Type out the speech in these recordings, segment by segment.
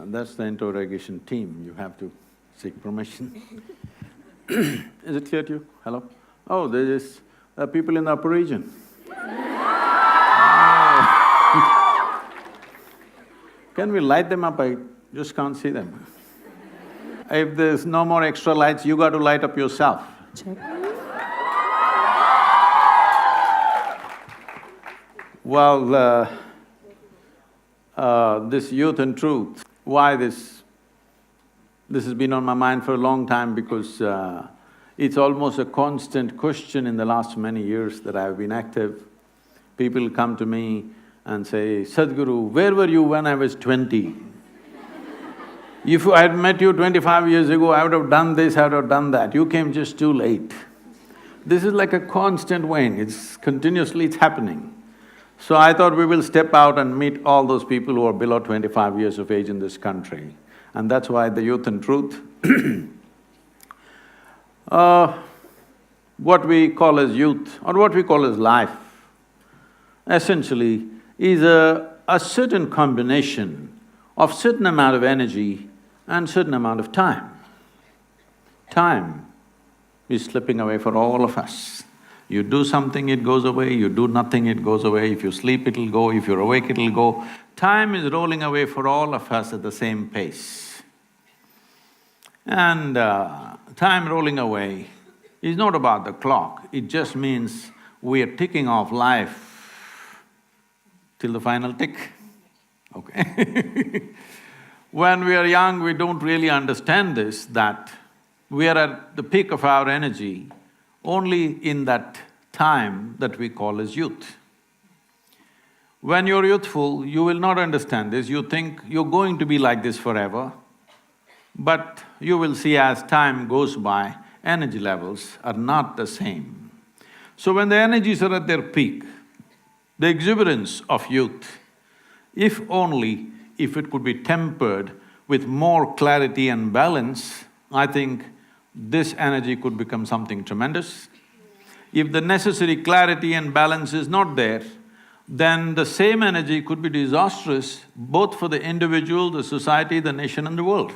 that's the interrogation team, you have to seek permission. Is it clear to you? Hello? Oh, there is people in the upper region. Can we light them up? I just can't see them. If there's no more extra lights, you got to light up yourself. Check. Well, this youth and truth, why this has been on my mind for a long time because it's almost a constant question in the last many years that I've been active. People come to me and say, Sadhguru, where were you when I was 20? If I had met you 25 years ago, I would have done this, I would have done that. You came just too late. This is like a constant vein, it's happening. So I thought we will step out and meet all those people who are below 25 years of age in this country. And that's why the Youth and Truth. What we call as youth or what we call as life, essentially is a certain combination of certain amount of energy and certain amount of time. Time is slipping away for all of us. You do something, it goes away, you do nothing, it goes away, if you sleep, it'll go, if you're awake, it'll go. Time is rolling away for all of us at the same pace. And time rolling away is not about the clock, it just means we are ticking off life till the final tick, okay? When we are young, we don't really understand this, that we are at the peak of our energy only in that time that we call as youth. When you're youthful, you will not understand this, you think you're going to be like this forever, but you will see as time goes by, energy levels are not the same. So when the energies are at their peak, the exuberance of youth, if it could be tempered with more clarity and balance, I think this energy could become something tremendous. If the necessary clarity and balance is not there, then the same energy could be disastrous both for the individual, the society, the nation and the world.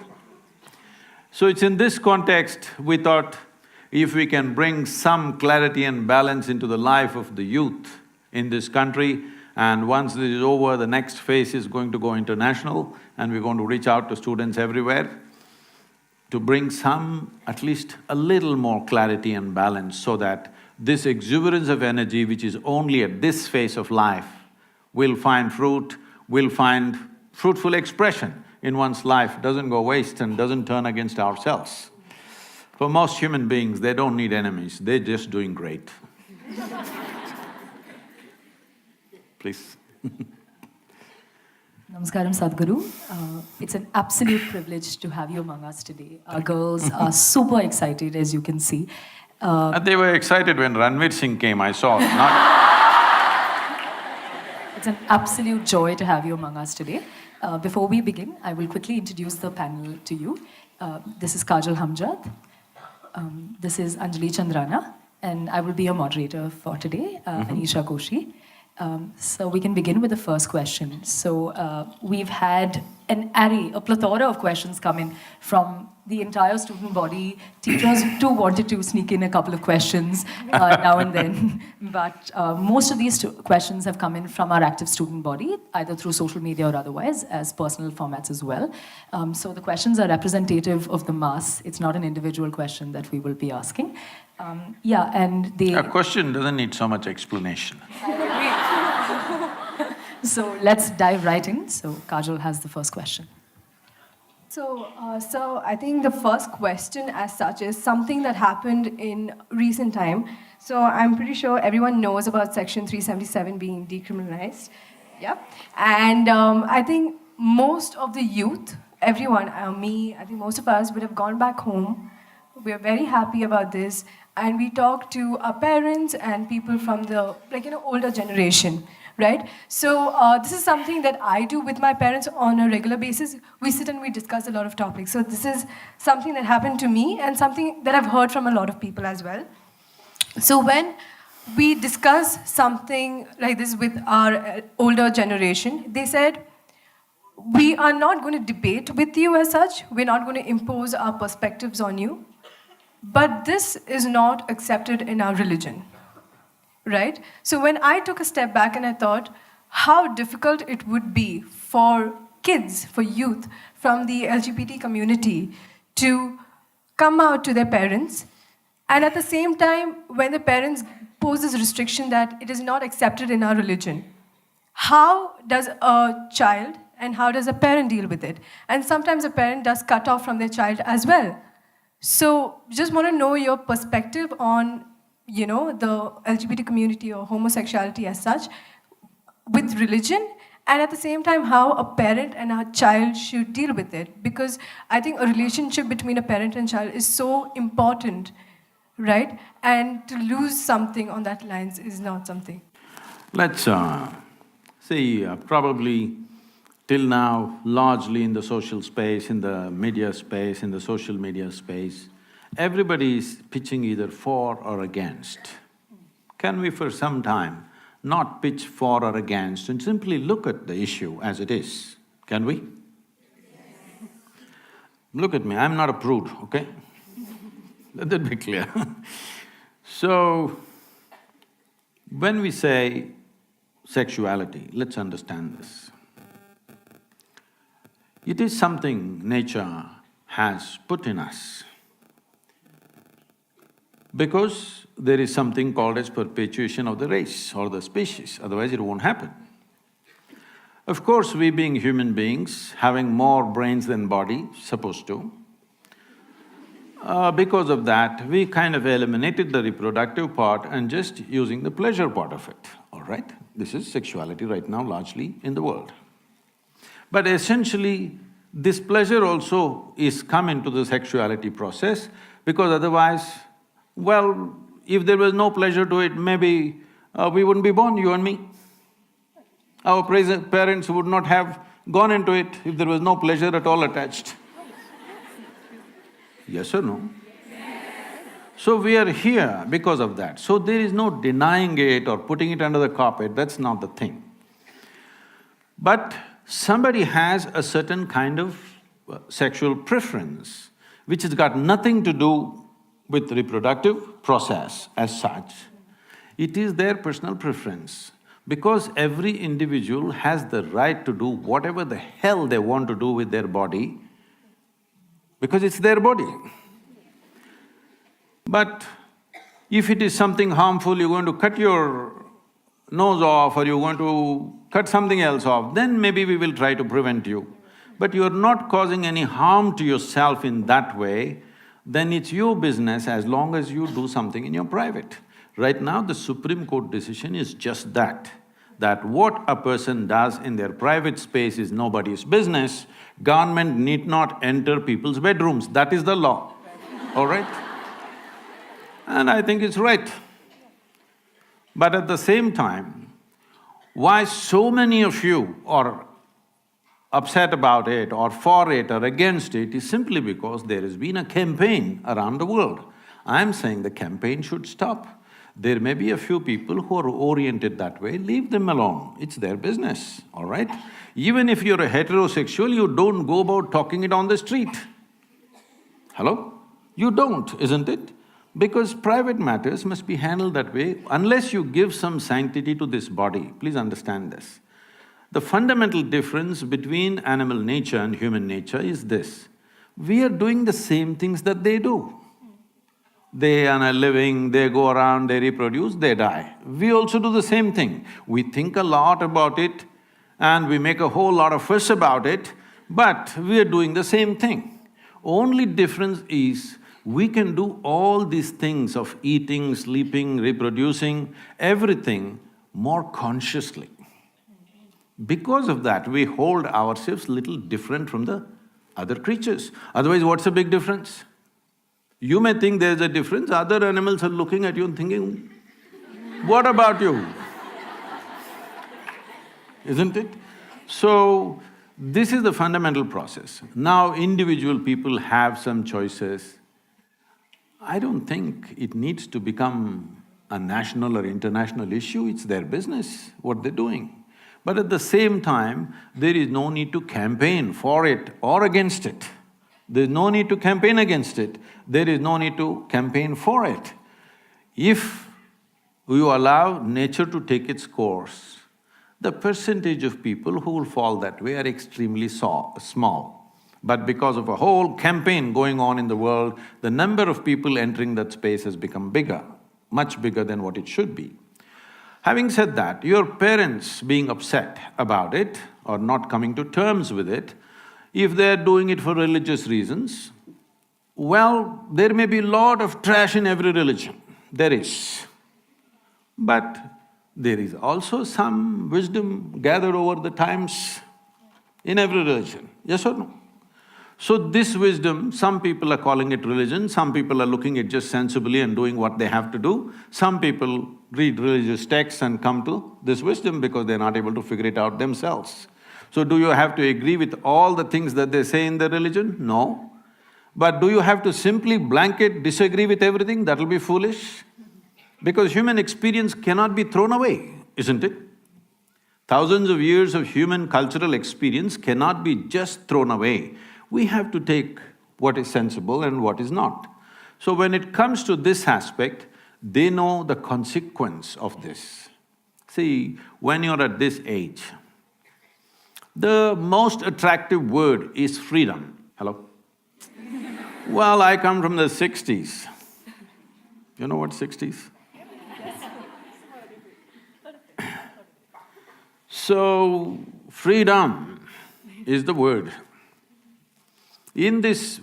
So it's in this context we thought if we can bring some clarity and balance into the life of the youth in this country, and once this is over, the next phase is going to go international and we're going to reach out to students everywhere to bring some, at least a little more clarity and balance so that this exuberance of energy which is only at this phase of life will find fruit, will find fruitful expression in one's life, doesn't go waste and doesn't turn against ourselves. For most human beings, they don't need enemies, they're just doing great. Please. Namaskaram, Sadhguru. It's an absolute privilege to have you among us today. Our girls are super excited, as you can see. They were excited when Ranveer Singh came, I saw, not… It's an absolute joy to have you among us today. Before we begin, I will quickly introduce the panel to you. This is Kajal Hamjad, this is Anjali Chandrana, and I will be your moderator for today, Anisha Koshi. So we can begin with the first question. So we've had an array, a plethora of questions come in from the entire student body. Teachers too wanted to sneak in a couple of questions now and then. But most of these questions have come in from our active student body, either through social media or otherwise, as personal formats as well. So the questions are representative of the mass. It's not an individual question that we will be asking. Yeah, and they… A question doesn't need so much explanation. So let's dive right in. So Kajal has the first question. So I think the first question as such is something that happened in recent time. So I'm pretty sure everyone knows about Section 377 being decriminalized. Yeah. And I think most of the youth, everyone, me, I think most of us would have gone back home. We're very happy about this. And we talk to our parents and people from the, older generation. Right? So this is something that I do with my parents on a regular basis. We sit and we discuss a lot of topics. So this is something that happened to me and something that I've heard from a lot of people as well. So when we discuss something like this with our older generation, they said, we are not going to debate with you as such, we're not going to impose our perspectives on you, but this is not accepted in our religion, right? So when I took a step back and I thought how difficult it would be for kids, for youth from the LGBT community to come out to their parents, and at the same time, when the parents pose this restriction that it is not accepted in our religion, how does a child and how does a parent deal with it? And sometimes a parent does cut off from their child as well. So just want to know your perspective on, you know, the LGBT community or homosexuality as such with religion, and at the same time how a parent and a child should deal with it. Because I think a relationship between a parent and child is so important, right? And to lose something on that lines is not something. Let's see, probably till now, largely in the social space, in the media space, in the social media space, everybody is pitching either for or against. Can we for some time not pitch for or against and simply look at the issue as it is? Can we? Look at me, I'm not a prude, okay? Let that be clear. So, when we say sexuality, let's understand this. It is something nature has put in us because there is something called as perpetuation of the race or the species, otherwise it won't happen. Of course, we being human beings, having more brains than body, supposed to, because of that, we kind of eliminated the reproductive part and just using the pleasure part of it, all right? This is sexuality right now largely in the world. But essentially, this pleasure also is come into the sexuality process because otherwise, well, if there was no pleasure to it, maybe we wouldn't be born, you and me. Our parents would not have gone into it if there was no pleasure at all attached. Yes or no? So we are here because of that. So there is no denying it or putting it under the carpet, that's not the thing. But somebody has a certain kind of sexual preference which has got nothing to do with reproductive process as such. It is their personal preference because every individual has the right to do whatever the hell they want to do with their body because it's their body. But if it is something harmful, you're going to cut your nose off or you're going to cut something else off, then maybe we will try to prevent you. But you're not causing any harm to yourself in that way, then it's your business as long as you do something in your private. Right now, the Supreme Court decision is just that what a person does in their private space is nobody's business. Government need not enter people's bedrooms, that is the law, all right? And I think it's right. But at the same time, why so many of you are upset about it or for it or against it is simply because there has been a campaign around the world. I'm saying the campaign should stop. There may be a few people who are oriented that way, leave them alone, it's their business, all right? Even if you're a heterosexual, you don't go about talking it on the street. Hello? You don't, isn't it? Because private matters must be handled that way unless you give some sanctity to this body. Please understand this. The fundamental difference between animal nature and human nature is this: we are doing the same things that they do. They earn a living, they go around, they reproduce, they die. We also do the same thing. We think a lot about it and we make a whole lot of fuss about it, but we are doing the same thing. Only difference is we can do all these things of eating, sleeping, reproducing, everything more consciously. Because of that, we hold ourselves little different from the other creatures. Otherwise, what's the big difference? You may think there's a difference, other animals are looking at you and thinking, what about you? Isn't it? So, this is the fundamental process. Now, individual people have some choices. I don't think it needs to become a national or international issue, it's their business, what they're doing. But at the same time, there is no need to campaign for it or against it. There is no need to campaign against it, there is no need to campaign for it. If you allow nature to take its course, the percentage of people who will fall that way are extremely small. But because of a whole campaign going on in the world, the number of people entering that space has become bigger, much bigger than what it should be. Having said that, your parents being upset about it or not coming to terms with it, if they're doing it for religious reasons, well, there may be a lot of trash in every religion, there is. But there is also some wisdom gathered over the times in every religion, yes or no? So this wisdom, some people are calling it religion, some people are looking at just sensibly and doing what they have to do. Some people read religious texts and come to this wisdom because they're not able to figure it out themselves. So do you have to agree with all the things that they say in the religion? No. But do you have to simply blanket disagree with everything? That'll be foolish. Because human experience cannot be thrown away, isn't it? Thousands of years of human cultural experience cannot be just thrown away. We have to take what is sensible and what is not. So when it comes to this aspect, they know the consequence of this. See, when you're at this age, the most attractive word is freedom. Hello? Well, I come from the 60s. You know what 60s? So, freedom is the word. In this…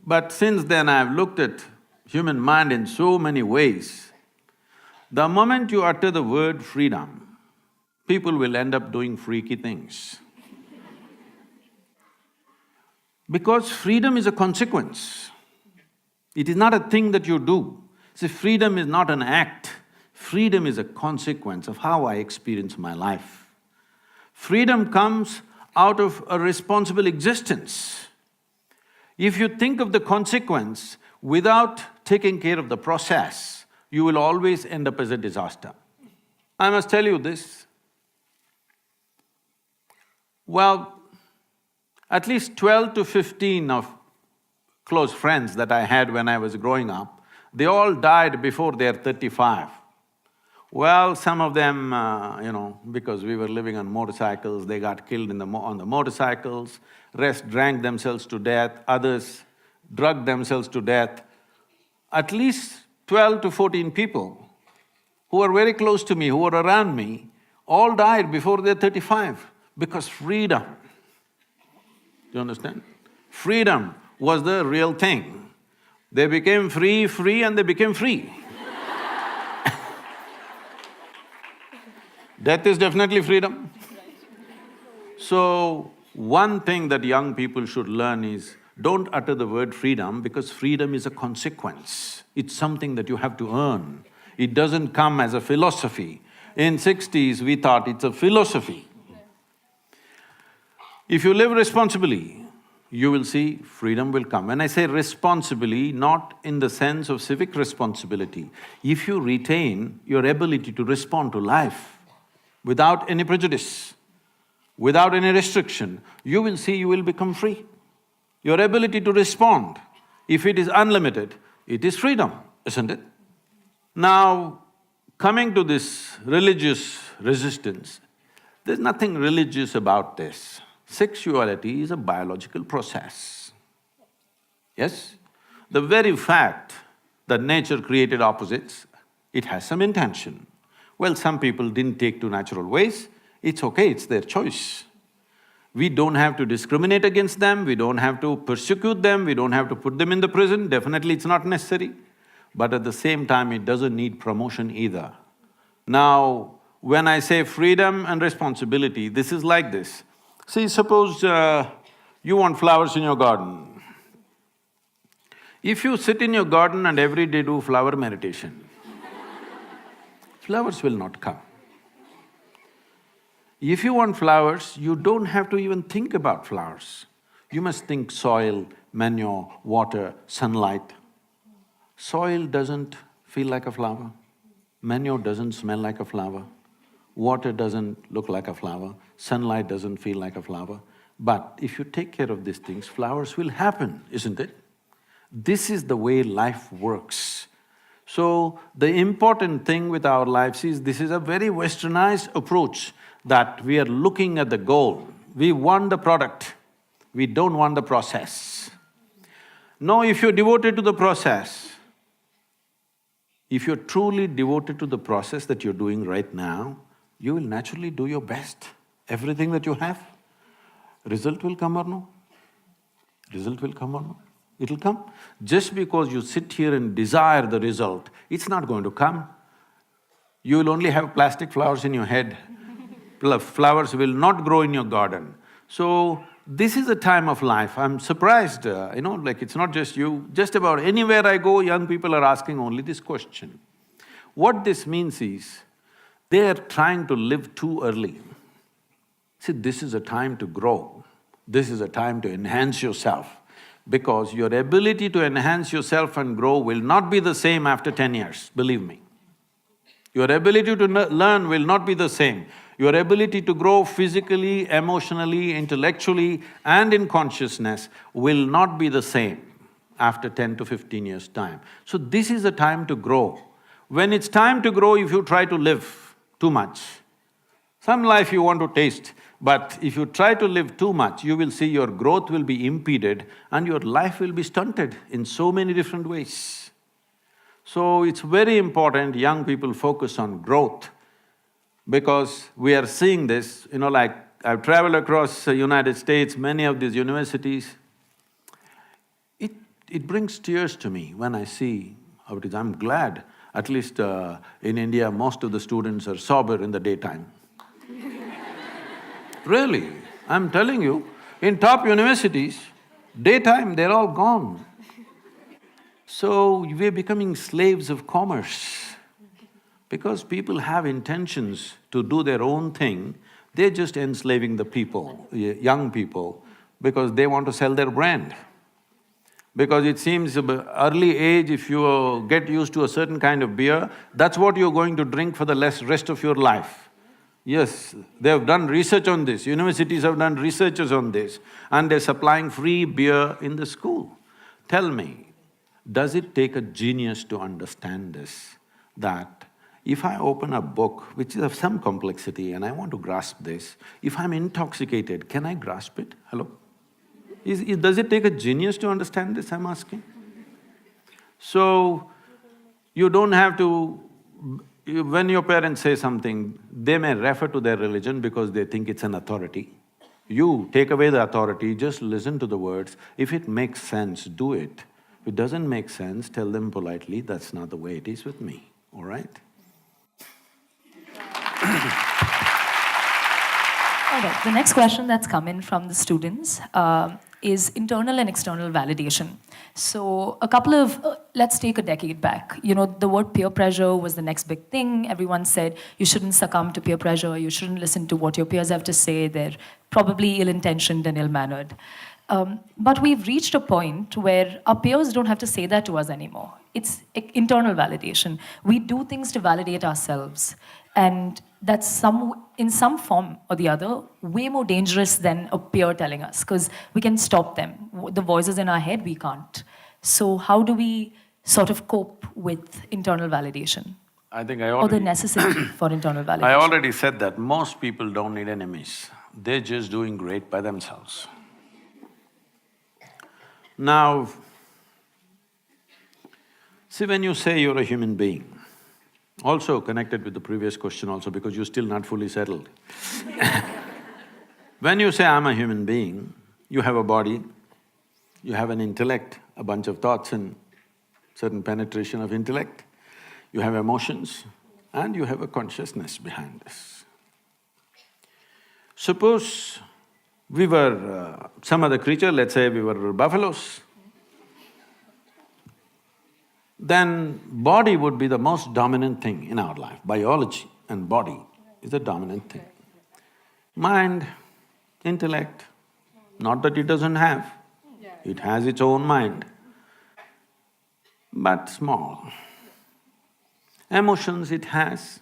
but since then I've looked at human mind in so many ways. The moment you utter the word freedom, people will end up doing freaky things. Because freedom is a consequence. It is not a thing that you do. See, freedom is not an act, freedom is a consequence of how I experience my life. Freedom comes out of a responsible existence. If you think of the consequence without taking care of the process, you will always end up as a disaster. I must tell you this. Well, at least 12 to 15 of close friends that I had when I was growing up, they all died before they're 35. Well, some of them, because we were living on motorcycles, they got killed on the motorcycles, rest drank themselves to death, others drugged themselves to death. At least 12 to 14 people who were very close to me, who were around me, all died before they're 35 because freedom. Do you understand? Freedom was the real thing. They became free, and they became free. Death is definitely freedom. So, one thing that young people should learn is, don't utter the word freedom because freedom is a consequence. It's something that you have to earn. It doesn't come as a philosophy. In 60s, we thought it's a philosophy. If you live responsibly, you will see freedom will come. When I say responsibly, not in the sense of civic responsibility, if you retain your ability to respond to life without any prejudice, without any restriction, you will see you will become free. Your ability to respond, if it is unlimited, it is freedom, isn't it? Now, coming to this religious resistance, there's nothing religious about this. Sexuality is a biological process. Yes? The very fact that nature created opposites, it has some intention. Well, some people didn't take to natural ways, it's okay, it's their choice. We don't have to discriminate against them, we don't have to persecute them, we don't have to put them in the prison, definitely it's not necessary. But at the same time, it doesn't need promotion either. Now, when I say freedom and responsibility, this is like this. See, suppose you want flowers in your garden. If you sit in your garden and every day do flower meditation, flowers will not come. If you want flowers, you don't have to even think about flowers. You must think soil, manure, water, sunlight. Soil doesn't feel like a flower, manure doesn't smell like a flower, water doesn't look like a flower, sunlight doesn't feel like a flower. But if you take care of these things, flowers will happen, isn't it? This is the way life works. So, the important thing with our lives is this is a very westernized approach that we are looking at the goal. We want the product, we don't want the process. No, if you're devoted to the process, if you're truly devoted to the process that you're doing right now, you will naturally do your best. Everything that you have, result will come or no? Result will come or no? It'll come. Just because you sit here and desire the result, it's not going to come. You will only have plastic flowers in your head. Flowers will not grow in your garden. So, this is a time of life. I'm surprised, like it's not just you, just about anywhere I go, young people are asking only this question. What this means is, they are trying to live too early. See, this is a time to grow, this is a time to enhance yourself, because your ability to enhance yourself and grow will not be the same after 10 years, believe me. Your ability to learn will not be the same. Your ability to grow physically, emotionally, intellectually and in consciousness will not be the same after 10 to 15 years' time. So this is a time to grow. When it's time to grow, if you try to live too much, some life you want to taste, but if you try to live too much, you will see your growth will be impeded and your life will be stunted in so many different ways. So it's very important young people focus on growth, because we are seeing this, like I've traveled across the United States, many of these universities. It brings tears to me when I see how it is. I'm glad, at least in India, most of the students are sober in the daytime. Really, I'm telling you, in top universities, daytime they're all gone. So we're becoming slaves of commerce. Because people have intentions to do their own thing, they're just enslaving the people, young people, because they want to sell their brand. Because it seems early age, if you get used to a certain kind of beer, that's what you're going to drink for the rest of your life. Yes, they have done research on this, universities have done researches on this, and they're supplying free beer in the school. Tell me, does it take a genius to understand this, that if I open a book which is of some complexity and I want to grasp this, if I'm intoxicated, can I grasp it? Hello? Does it take a genius to understand this, I'm asking? So, you don't have to… when your parents say something, they may refer to their religion because they think it's an authority. You take away the authority, just listen to the words. If it makes sense, do it. If it doesn't make sense, tell them politely, that's not the way it is with me, all right? All right, the next question that's come in from the students is internal and external validation. So let's take a decade back. The word peer pressure was the next big thing. Everyone said you shouldn't succumb to peer pressure, you shouldn't listen to what your peers have to say, they're probably ill-intentioned and ill-mannered. But we've reached a point where our peers don't have to say that to us anymore. It's internal validation. We do things to validate ourselves. And that's in some form or the other, way more dangerous than a peer telling us, because we can stop them. The voices in our head, we can't. So how do we sort of cope with internal validation? I think or the necessity for internal validation? I already said that most people don't need enemies. They're just doing great by themselves. Now, see, when you say you're a human being, also connected with the previous question also, because you're still not fully settled. When you say, I'm a human being, you have a body, you have an intellect, a bunch of thoughts and certain penetration of intellect, you have emotions, and you have a consciousness behind this. Suppose we were some other creature, let's say we were buffaloes, then body would be the most dominant thing in our life. Biology and body is the dominant thing. Mind, intellect, not that it doesn't have, it has its own mind, but small. Emotions it has,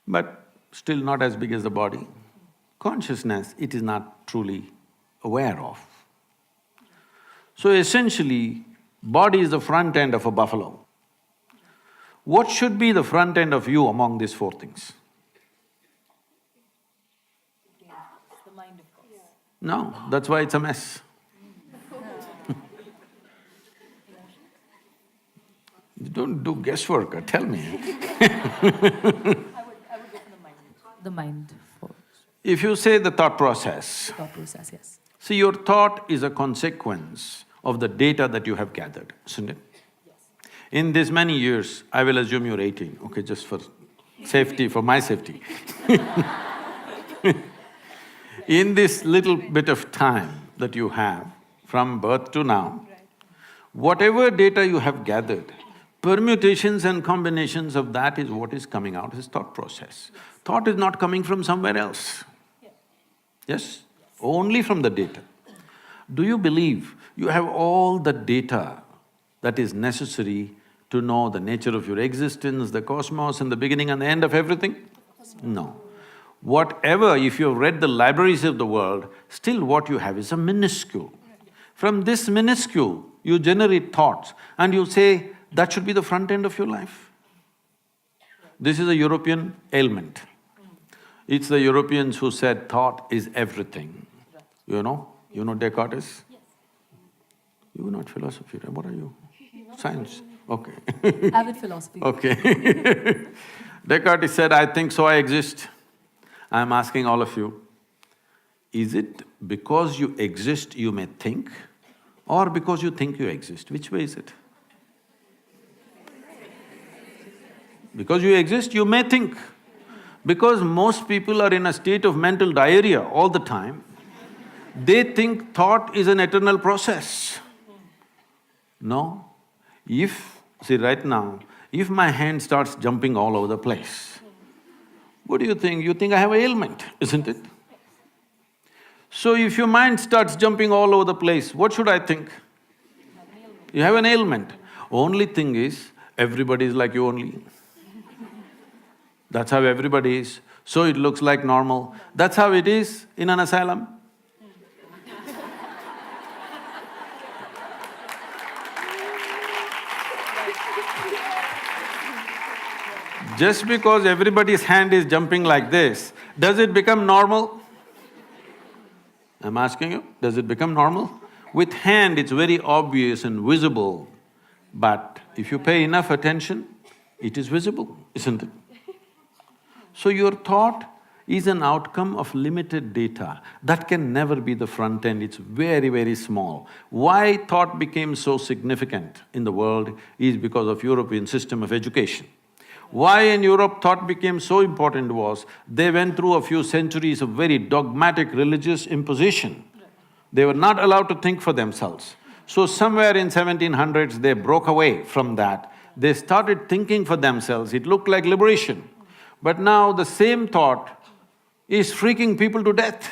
but still not as big as the body. Consciousness, it is not truly aware of. So essentially, body is the front end of a buffalo. What should be the front end of you among these four things? The mind, of course. No, that's why it's a mess. You don't do guesswork, tell me. I would go for the mind. The mind for If you say the thought process, yes. see, your thought is a consequence of the data that you have gathered, isn't it? Yes. In this many years, I will assume you're 18, okay, just for safety, for my safety. In this little bit of time that you have, from birth to now, whatever data you have gathered, permutations and combinations of that is what is coming out as thought process. Thought is not coming from somewhere else. Yes? Only from the data. Do you believe you have all the data that is necessary to know the nature of your existence, the cosmos and the beginning and the end of everything? No. Whatever, if you have read the libraries of the world, still what you have is a minuscule. From this minuscule, you generate thoughts and you say, that should be the front end of your life. This is a European ailment. It's the Europeans who said thought is everything. You know Descartes is? Yes. You are not philosophy, right? What are you? Science, okay. Avid philosophy. Okay. Descartes said, I think so, I exist. I'm asking all of you, is it because you exist you may think, or because you think you exist? Which way is it? Because you exist, you may think. Because most people are in a state of mental diarrhea all the time, they think thought is an eternal process. No. See right now, if my hand starts jumping all over the place, what do you think? You think I have an ailment, isn't it? So if your mind starts jumping all over the place, what should I think? You have an ailment. Only thing is, everybody is like you only. That's how everybody is. So it looks like normal. That's how it is in an asylum. Just because everybody's hand is jumping like this, does it become normal? I'm asking you, does it become normal? With hand, it's very obvious and visible, but if you pay enough attention, it is visible, isn't it? So your thought is an outcome of limited data. That can never be the front end, it's very, very small. Why thought became so significant in the world is because of European system of education. Why in Europe thought became so important was, they went through a few centuries of very dogmatic religious imposition. They were not allowed to think for themselves. So somewhere in 1700s, they broke away from that. They started thinking for themselves, it looked like liberation. But now the same thought is freaking people to death.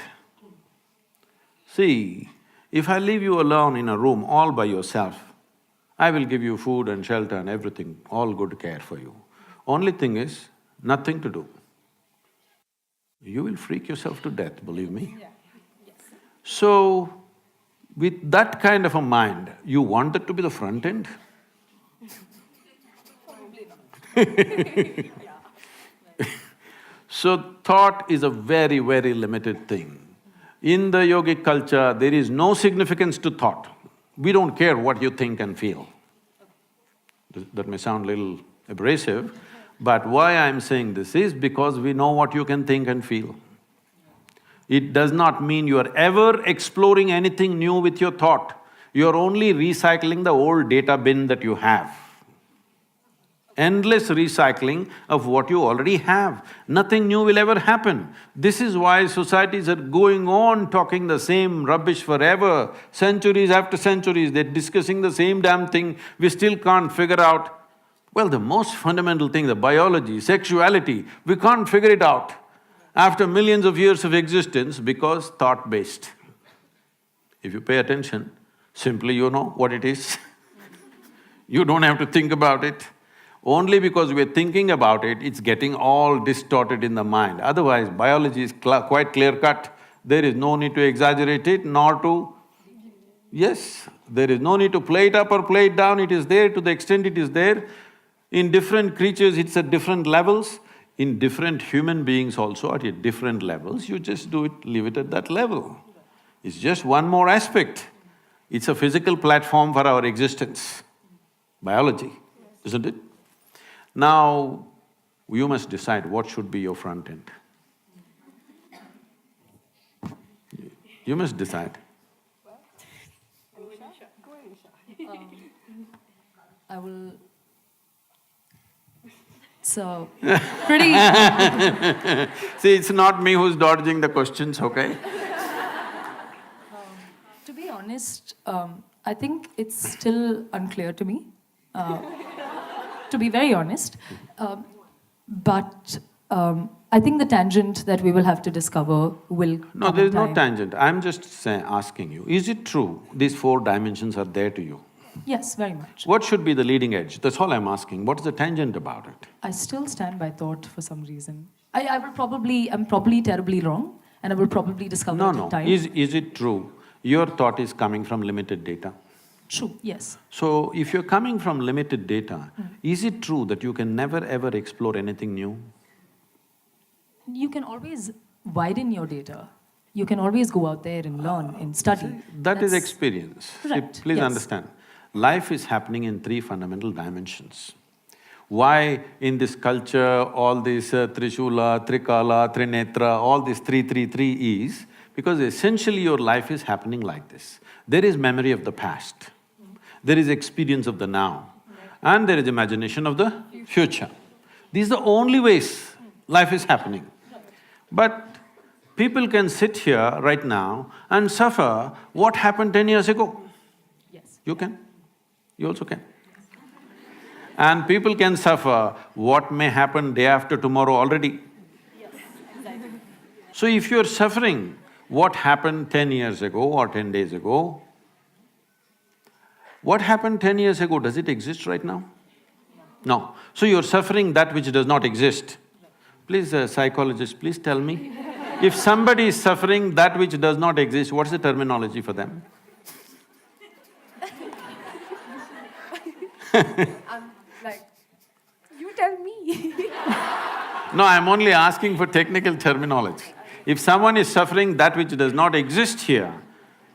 See, if I leave you alone in a room all by yourself, I will give you food and shelter and everything, all good care for you. Only thing is, nothing to do. You will freak yourself to death, believe me. So, with that kind of a mind, you want that to be the front end? So, thought is a very, very limited thing. In the yogic culture, there is no significance to thought. We don't care what you think and feel. That may sound a little abrasive, but why I'm saying this is because we know what you can think and feel. It does not mean you are ever exploring anything new with your thought. You're only recycling the old data bin that you have. Endless recycling of what you already have. Nothing new will ever happen. This is why societies are going on talking the same rubbish forever, centuries after centuries, they're discussing the same damn thing, we still can't figure out. Well, the most fundamental thing, the biology, sexuality, we can't figure it out after millions of years of existence because thought-based. If you pay attention, simply you know what it is. You don't have to think about it. Only because we're thinking about it, it's getting all distorted in the mind. Otherwise, biology is quite clear-cut. There is no need to exaggerate it, nor to… Yes, there is no need to play it up or play it down, it is there to the extent it is there. In different creatures, it's at different levels. In different human beings also at different levels, you just do it, leave it at that level. It's just one more aspect. It's a physical platform for our existence, biology, isn't it? Now, you must decide what should be your front end. You must decide. I will… So, pretty… See, it's not me who's dodging the questions, okay? To be honest, I think it's still unclear to me, to be very honest. But I think the tangent that we will have to discover will No, come there in is no time. tangent. I'm just asking you, is it true these four dimensions are there to you? Yes, very much. What should be the leading edge? That's all I'm asking. What is the tangent about it? I still stand by thought for some reason. I'm probably terribly wrong, and I will probably discover No, it in no. time. Is it true your thought is coming from limited data? True, yes. So, if you're coming from limited data, is it true that you can never ever explore anything new? You can always widen your data. You can always go out there and learn and study. That is That's experience. See, correct, please yes. understand, life is happening in three fundamental dimensions. Why in this culture, all this Trishula, Trikala, Trinetra, all this 333 is, because essentially your life is happening like this. There is memory of the past, there is experience of the now, and there is imagination of the future. These are the only ways life is happening. But people can sit here right now and suffer what happened 10 years ago. Yes. You can, you also can. And people can suffer what may happen day after tomorrow already. Yes, exactly. So if you're suffering what happened 10 years ago or 10 days ago, what happened 10 years ago, does it exist right now? No. So you're suffering that which does not exist. Please, psychologist, please tell me, if somebody is suffering that which does not exist, what's the terminology for them? I'm like, you tell me. No, I'm only asking for technical terminology. If someone is suffering that which does not exist here,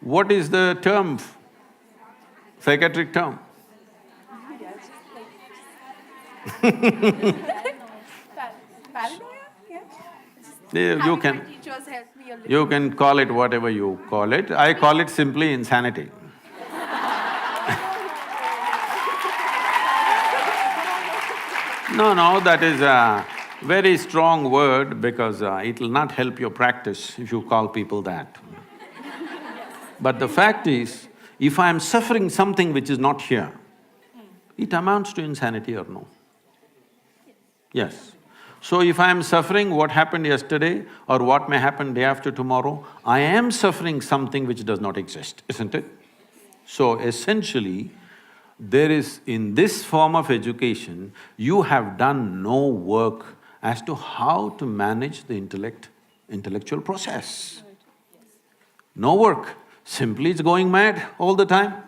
what is the term, psychiatric term? Paranoia? Yeah. You can… My teachers helped me a little. You can call it whatever you call it. I call it simply insanity. No, that is a very strong word because it will not help your practice if you call people that. But the fact is, if I am suffering something which is not here, it amounts to insanity or no? Yes. So if I am suffering what happened yesterday or what may happen day after tomorrow, I am suffering something which does not exist, isn't it? So essentially, there is… in this form of education, you have done no work as to how to manage the intellectual process. No work, simply it's going mad all the time.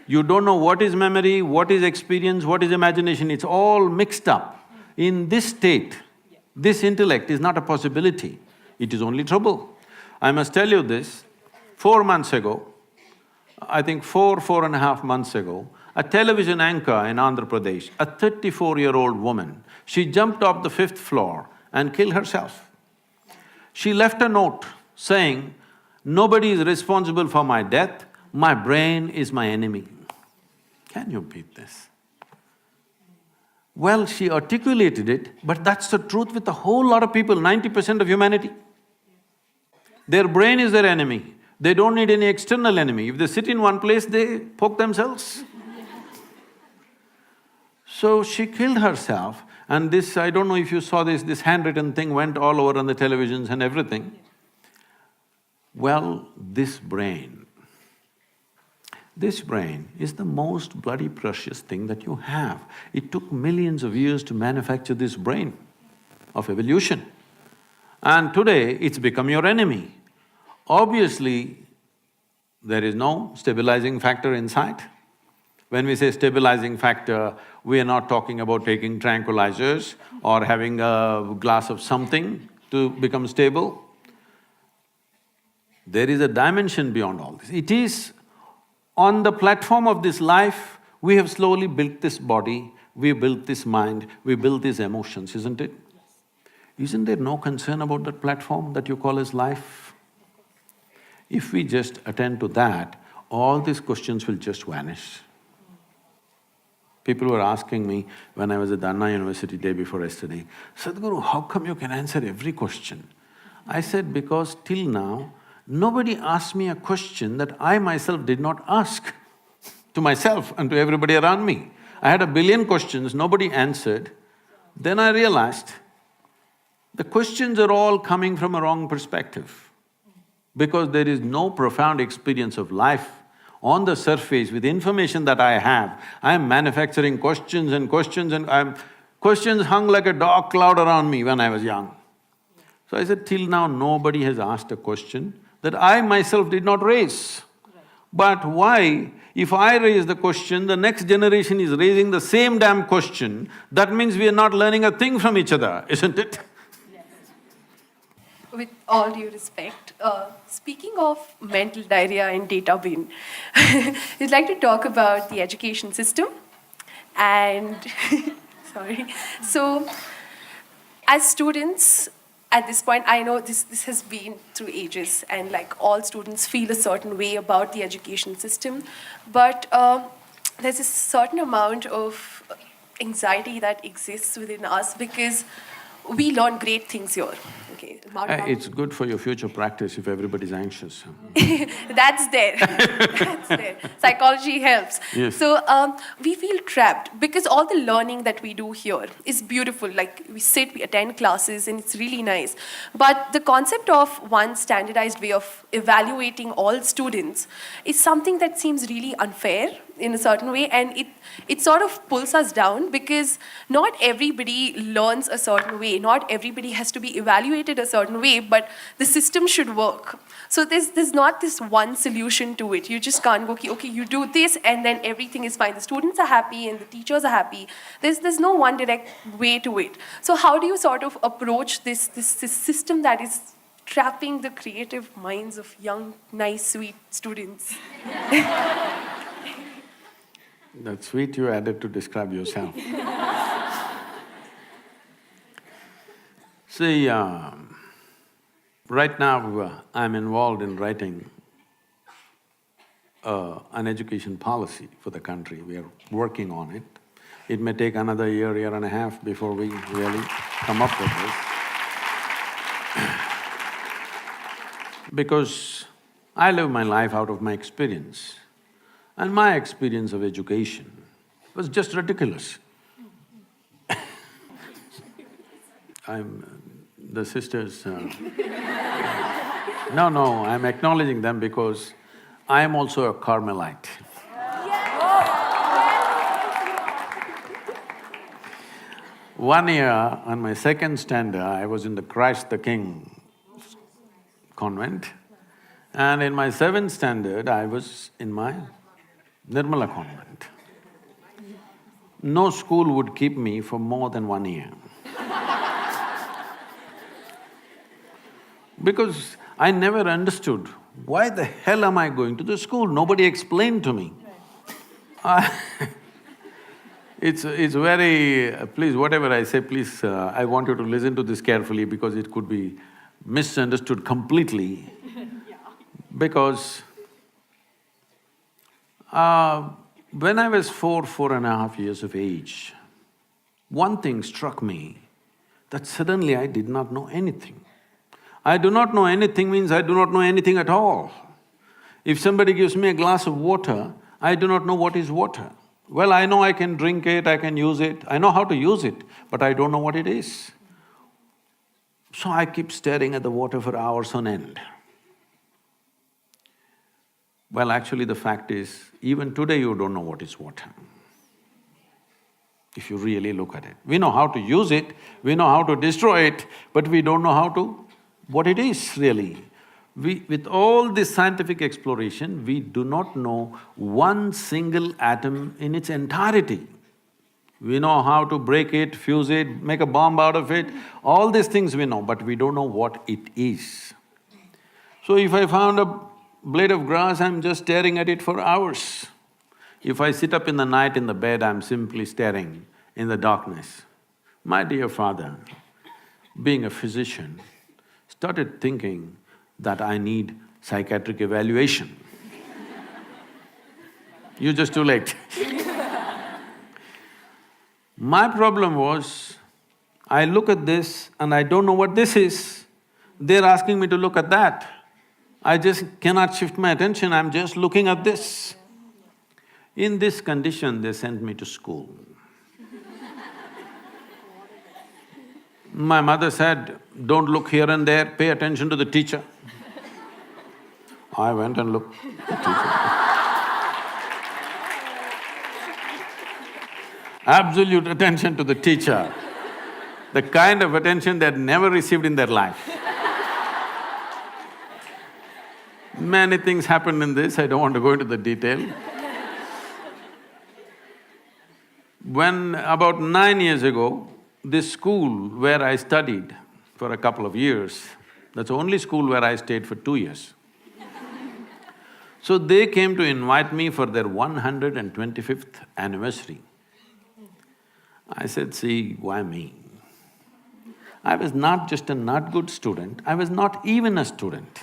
You don't know what is memory, what is experience, what is imagination, it's all mixed up. In this state, this intellect is not a possibility, it is only trouble. I must tell you this, 4 months ago, I think 4.5 months ago, a television anchor in Andhra Pradesh, a 34-year-old woman, she jumped off the 5th floor and killed herself. She left a note saying, "Nobody is responsible for my death, my brain is my enemy." Can you beat this? Well, she articulated it, but that's the truth with a whole lot of people, 90% of humanity. Their brain is their enemy. They don't need any external enemy. If they sit in one place, they poke themselves. So she killed herself, and this… I don't know if you saw this handwritten thing went all over on the televisions and everything. Well, this brain, This brain is the most bloody precious thing that you have. It took millions of years to manufacture this brain of evolution. And today, it's become your enemy. Obviously, there is no stabilizing factor inside. When we say stabilizing factor, we are not talking about taking tranquilizers or having a glass of something to become stable. There is a dimension beyond all this. It is on the platform of this life, we have slowly built this body, we built this mind, we built these emotions, isn't it? Isn't there no concern about that platform that you call as life? If we just attend to that, all these questions will just vanish. People were asking me when I was at the Anna University day before yesterday, Sadhguru, how come you can answer every question? I said, because till now, nobody asked me a question that I myself did not ask to myself and to everybody around me. I had 1 billion questions, nobody answered. Then I realized the questions are all coming from a wrong perspective. Because there is no profound experience of life on the surface with information that I have, I am manufacturing questions and questions hung like a dark cloud around me when I was young. So I said, till now nobody has asked a question that I myself did not raise. But why? If I raise the question, the next generation is raising the same damn question, that means we are not learning a thing from each other, isn't it? With all due respect, speaking of mental diarrhea and data bin, I'd like to talk about the education system and sorry. So, as students, at this point, I know this has been through ages and like all students feel a certain way about the education system, but there's a certain amount of anxiety that exists within us because we learn great things here. Okay, It's good for your future practice if everybody's anxious. That's there. That's there. Psychology helps. Yes. So we feel trapped because all the learning that we do here is beautiful. Like we sit, we attend classes, and it's really nice. But the concept of one standardized way of evaluating all students is something that seems really unfair in a certain way, and it sort of pulls us down because not everybody learns a certain way, not everybody has to be evaluated a certain way, but the system should work. So there's not this one solution to it. You just can't go, okay, you do this and then everything is fine. The students are happy and the teachers are happy. There's no one direct way to it. So how do you sort of approach this system that is trapping the creative minds of young, nice, sweet students? That's sweet you added to describe yourself. See, right now I'm involved in writing an education policy for the country. We are working on it. It may take another year and a half before we really come up with this. Because I live my life out of my experience. And my experience of education was just ridiculous. The sisters… No, I'm acknowledging them because I am also a Carmelite. One year, on my second standard, I was in the Christ the King convent, and in my 7th standard, I was in my Nirmala convent. No school would keep me for more than 1 year. Because I never understood, why the hell am I going to the school? Nobody explained to me. It's very… please, whatever I say, please, I want you to listen to this carefully because it could be misunderstood completely. Because when I was 4.5 years of age, one thing struck me, that suddenly I did not know anything. I do not know anything means I do not know anything at all. If somebody gives me a glass of water, I do not know what is water. Well, I know I can drink it, I can use it, I know how to use it, but I don't know what it is. So I keep staring at the water for hours on end. Well, actually the fact is, even today you don't know what is water, if you really look at it. We know how to use it, we know how to destroy it, but we don't know how to… what it is really. With all this scientific exploration, we do not know one single atom in its entirety. We know how to break it, fuse it, make a bomb out of it, all these things we know, but we don't know what it is. So if I found a blade of grass, I'm just staring at it for hours. If I sit up in the night in the bed, I'm simply staring in the darkness. My dear father, being a physician, started thinking that I need psychiatric evaluation. You're just too late. My problem was, I look at this and I don't know what this is. They're asking me to look at that. I just cannot shift my attention, I'm just looking at this. In this condition, they sent me to school. My mother said, don't look here and there, pay attention to the teacher. I went and looked at the teacher. Absolute attention to the teacher, the kind of attention they'd never received in their life. Many things happened in this, I don't want to go into the detail. When about 9 years ago, this school where I studied for a couple of years, that's the only school where I stayed for 2 years. So they came to invite me for their 125th anniversary. I said, see, why me? I was not just a not good student, I was not even a student.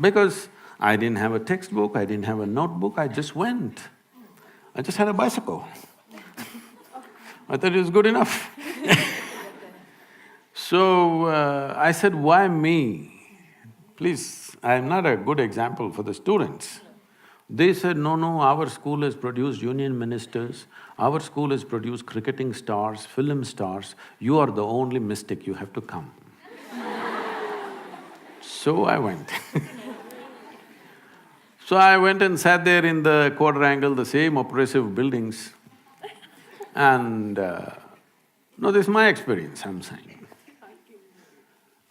Because I didn't have a textbook, I didn't have a notebook, I just went. I just had a bicycle. I thought it was good enough. So, I said, why me? Please, I am not a good example for the students. They said, no, our school has produced union ministers, our school has produced cricketing stars, film stars, you are the only mystic, you have to come. So I went. So I went and sat there in the quadrangle, the same oppressive buildings, and no, this is my experience, I'm saying.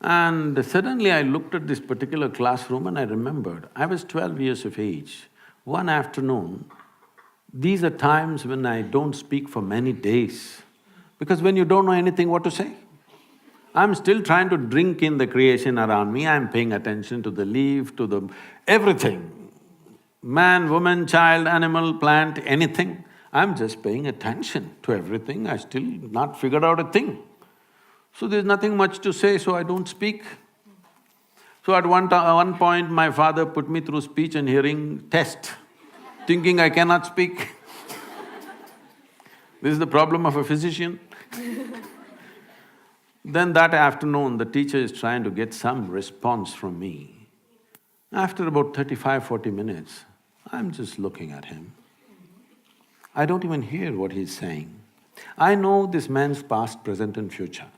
And suddenly I looked at this particular classroom and I remembered, I was 12 years of age. One afternoon, these are times when I don't speak for many days, because when you don't know anything what to say. I'm still trying to drink in the creation around me, I'm paying attention to the leaf, to the… everything. Man, woman, child, animal, plant, anything. I'm just paying attention to everything, I still not figured out a thing. So there's nothing much to say, so I don't speak. So at one point, my father put me through speech and hearing test, thinking I cannot speak. This is the problem of a physician. Then that afternoon, the teacher is trying to get some response from me. After about 35–40 minutes, I'm just looking at him. I don't even hear what he's saying. I know this man's past, present and future,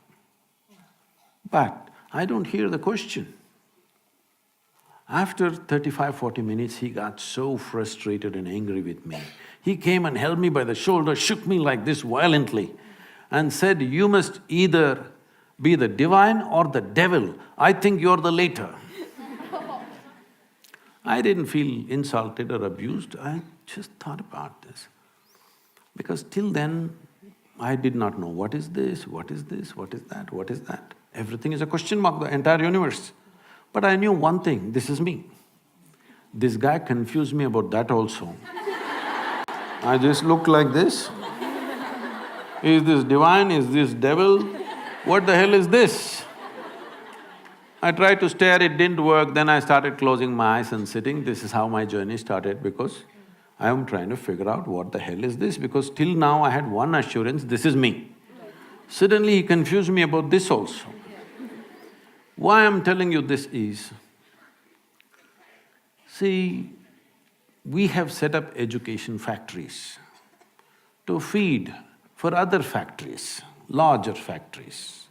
but I don't hear the question. After 35–40 minutes, he got so frustrated and angry with me. He came and held me by the shoulder, shook me like this violently and said, you must either be the divine or the devil. I think you're the later. I didn't feel insulted or abused, I just thought about this. Because till then, I did not know what is this, what is this, what is that, what is that. Everything is a question mark, the entire universe. But I knew one thing, this is me. This guy confused me about that also. I just looked like this. Is this divine, is this devil? What the hell is this? I tried to stare, it didn't work, then I started closing my eyes and sitting. This is how my journey started, because I am trying to figure out what the hell is this, because till now I had one assurance, this is me. Suddenly he confused me about this also. Why I'm telling you this is, see, we have set up education factories to feed for other factories, larger factories.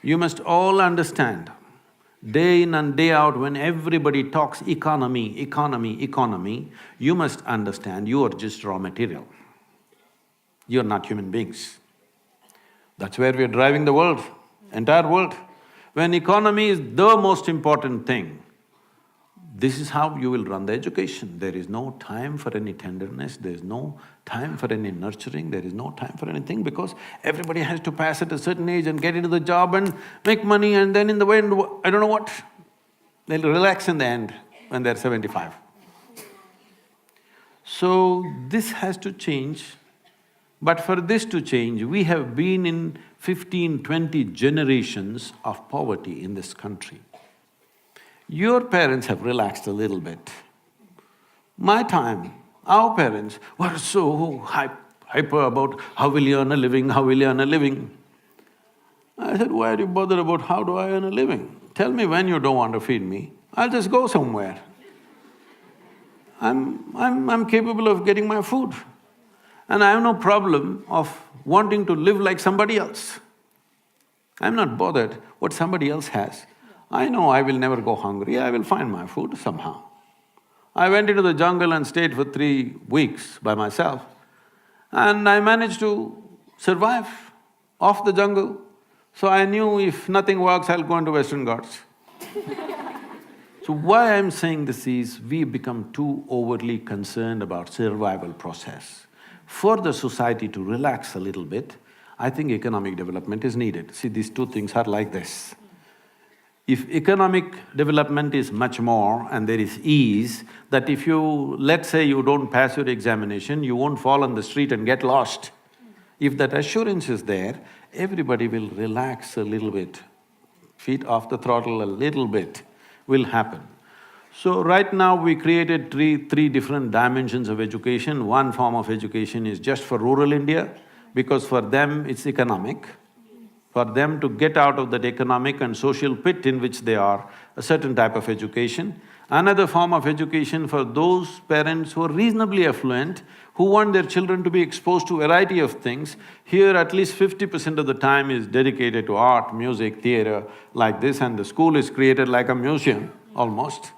You must all understand Day in and day out, when everybody talks economy, economy, economy, you must understand you are just raw material. You're not human beings. That's where we're driving the world, entire world. When economy is the most important thing, this is how you will run the education. There is no time for any tenderness, there is no time for any nurturing, there is no time for anything because everybody has to pass at a certain age and get into the job and make money and then in the end, I don't know what, they'll relax in the end when they're 75. So, this has to change, but for this to change, we have been in 15, 20 generations of poverty in this country. Your parents have relaxed a little bit. My time, our parents were so hyper about how will you earn a living, how will you earn a living. I said, why are you bothered about how do I earn a living? Tell me when you don't want to feed me, I'll just go somewhere. I'm capable of getting my food. And I have no problem of wanting to live like somebody else. I'm not bothered what somebody else has. I know I will never go hungry, I will find my food somehow. I went into the jungle and stayed for 3 weeks by myself and I managed to survive off the jungle. So I knew if nothing works, I'll go into Western Ghats. So why I'm saying this is, we become too overly concerned about survival process. For the society to relax a little bit, I think economic development is needed. See, these two things are like this. If economic development is much more and there is ease, that if you… let's say you don't pass your examination, you won't fall on the street and get lost. If that assurance is there, everybody will relax a little bit, feet off the throttle a little bit will happen. So right now we created three different dimensions of education. One form of education is just for rural India, because for them it's economic. For them to get out of that economic and social pit in which they are, a certain type of education. Another form of education for those parents who are reasonably affluent, who want their children to be exposed to a variety of things. Here at least 50% of the time is dedicated to art, music, theatre, like this, and the school is created like a museum, almost.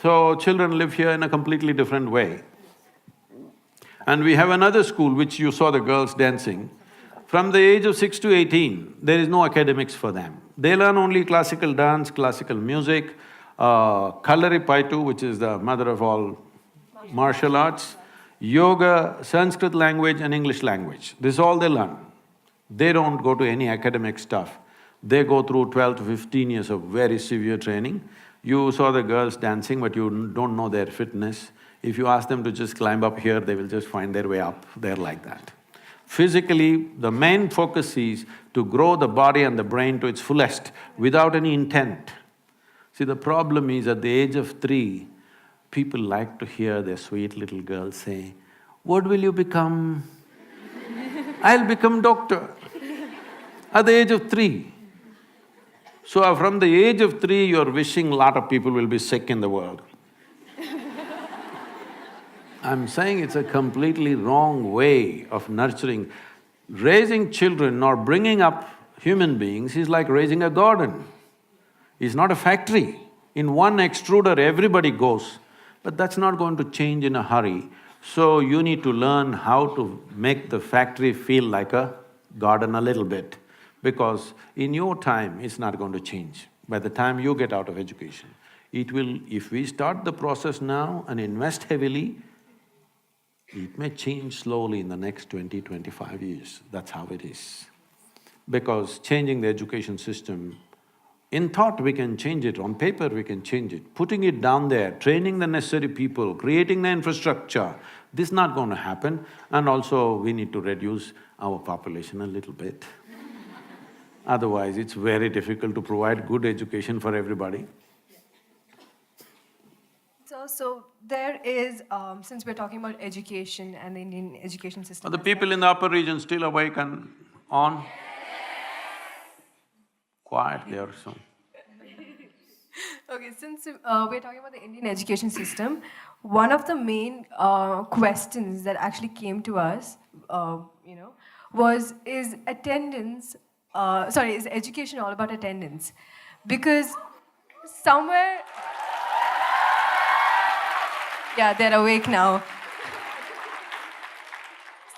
So children live here in a completely different way. And we have another school which you saw the girls dancing. From the age of 6 to 18, there is no academics for them. They learn only classical dance, classical music, Kalaripaitu, which is the mother of all martial arts, yoga, Sanskrit language and English language. This is all they learn. They don't go to any academic stuff. They go through 12 to 15 years of very severe training. You saw the girls dancing, but you don't know their fitness. If you ask them to just climb up here, they will just find their way up. They're like that. Physically, the main focus is to grow the body and the brain to its fullest without any intent. See, the problem is at the age of 3, people like to hear their sweet little girls say, "What will you become?" "I'll become doctor." At the age of 3. So from the age of 3, you're wishing a lot of people will be sick in the world. I'm saying it's a completely wrong way of nurturing. Raising children or bringing up human beings is like raising a garden. It's not a factory. In one extruder, everybody goes, but that's not going to change in a hurry. So you need to learn how to make the factory feel like a garden a little bit, because in your time, it's not going to change. By the time you get out of education, it will… if we start the process now and invest heavily, it may change slowly in the next 20, 25 years. That's how it is. Because changing the education system, in thought we can change it, on paper we can change it. Putting it down there, training the necessary people, creating the infrastructure, this is not going to happen. And also we need to reduce our population a little bit. Otherwise, it's very difficult to provide good education for everybody. So there is, since we're talking about education and the Indian education system… Are the people in the upper region still awake and on? Quiet there, so… Okay, since we're talking about the Indian education system, one of the main questions that actually came to us, was, is attendance… is education all about attendance? Because somewhere… Yeah, they're awake now.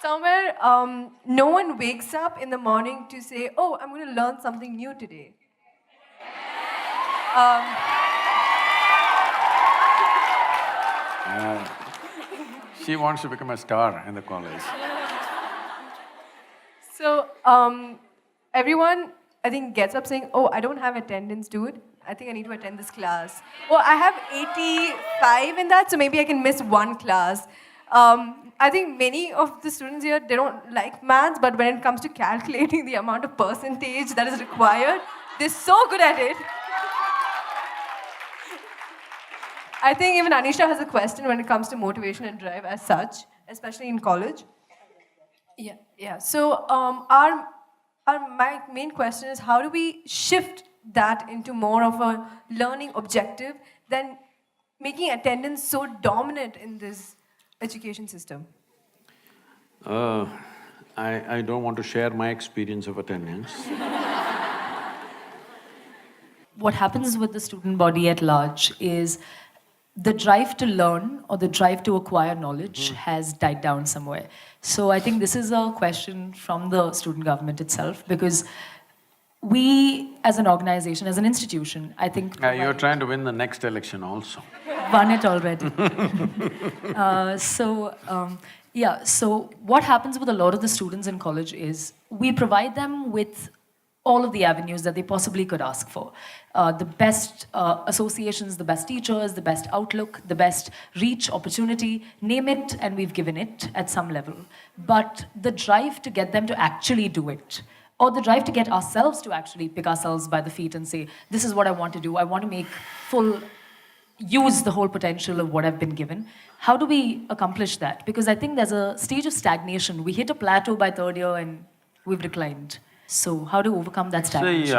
Somewhere, no one wakes up in the morning to say, oh, I'm going to learn something new today. She wants to become a star in the college. So, everyone, I think, gets up saying, oh, I don't have attendance, dude. I think I need to attend this class. Oh, I have 85 in that, so maybe I can miss one class. I think many of the students here, they don't like maths, but when it comes to calculating the amount of percentage that is required, they're so good at it. I think even Anisha has a question when it comes to motivation and drive as such, especially in college. Yeah. So my main question is, how do we shift that into more of a learning objective than making attendance so dominant in this education system? I don't want to share my experience of attendance. What happens with the student body at large is the drive to learn or the drive to acquire knowledge has died down somewhere. So I think this is a question from the student government itself, because we as an organization, as an institution, I think… You're trying to win the next election also. Won it already. So what happens with a lot of the students in college is we provide them with all of the avenues that they possibly could ask for. The best associations, the best teachers, the best outlook, the best reach, opportunity, name it, and we've given it at some level. But the drive to get them to actually do it, or the drive to get ourselves to actually pick ourselves by the feet and say, this is what I want to do, I want to make use the whole potential of what I've been given. How do we accomplish that? Because I think there's a stage of stagnation. We hit a plateau by third year and we've declined. So how to overcome that stagnation? See,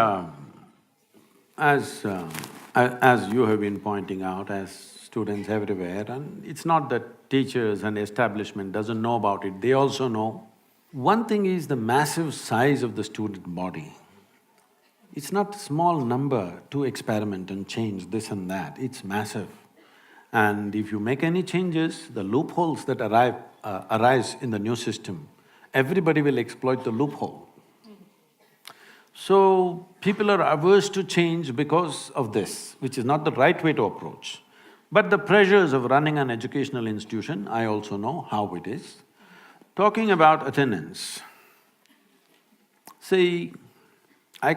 as you have been pointing out, as students everywhere, and it's not that teachers and establishment doesn't know about it, they also know. One thing is the massive size of the student body. It's not a small number to experiment and change this and that, it's massive. And if you make any changes, the loopholes that arise in the new system, everybody will exploit the loophole. So, people are averse to change because of this, which is not the right way to approach. But the pressures of running an educational institution, I also know how it is. Talking about attendance, see, I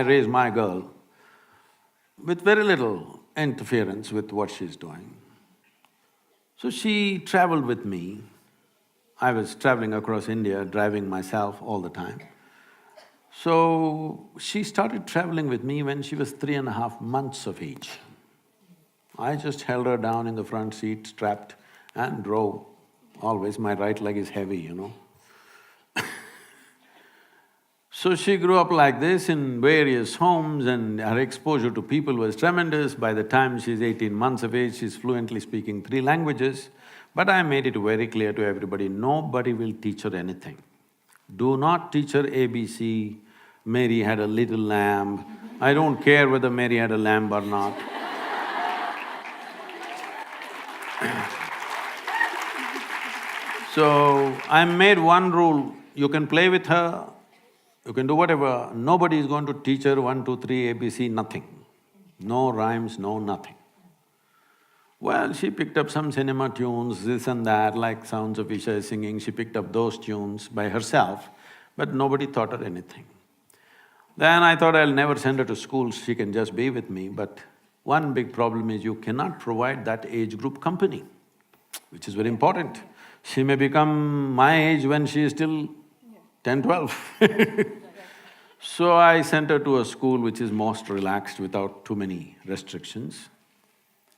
raise my girl with very little interference with what she's doing. So she traveled with me. I was traveling across India, driving myself all the time. So she started traveling with me when she was 3.5 months of age. I just held her down in the front seat, strapped, and drove. Always my right leg is heavy, you know. So she grew up like this in various homes, and her exposure to people was tremendous. By the time she's 18 months of age, she's fluently speaking 3 languages. But I made it very clear to everybody, nobody will teach her anything. Do not teach her ABC, Mary had a little lamb. I don't care whether Mary had a lamb or not. So, I made one rule, you can play with her, you can do whatever, nobody is going to teach her 1, 2, 3, ABC, nothing. No rhymes, no nothing. Well, she picked up some cinema tunes, this and that, like Sounds of Isha singing, she picked up those tunes by herself, but nobody taught her anything. Then I thought I'll never send her to school, she can just be with me, but one big problem is you cannot provide that age group company, which is very important. She may become my age when she is still 10, 12. So I sent her to a school which is most relaxed without too many restrictions.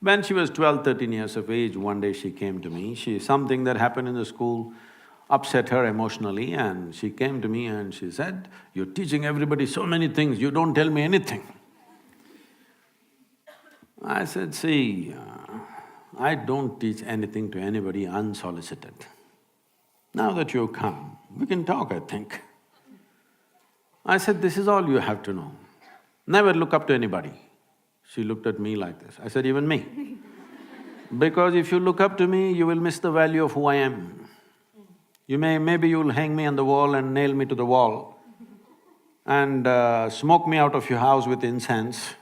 When she was 12, 13 years of age, one day she came to me. Something that happened in the school upset her emotionally, and she came to me and she said, "You're teaching everybody so many things, you don't tell me anything." I said, "See, I don't teach anything to anybody unsolicited. Now that you've come, we can talk, I think." I said, "This is all you have to know. Never look up to anybody. She looked at me like this. I said, even me. Because if you look up to me, you will miss the value of who I am. Maybe you'll hang me on the wall and nail me to the wall and smoke me out of your house with incense.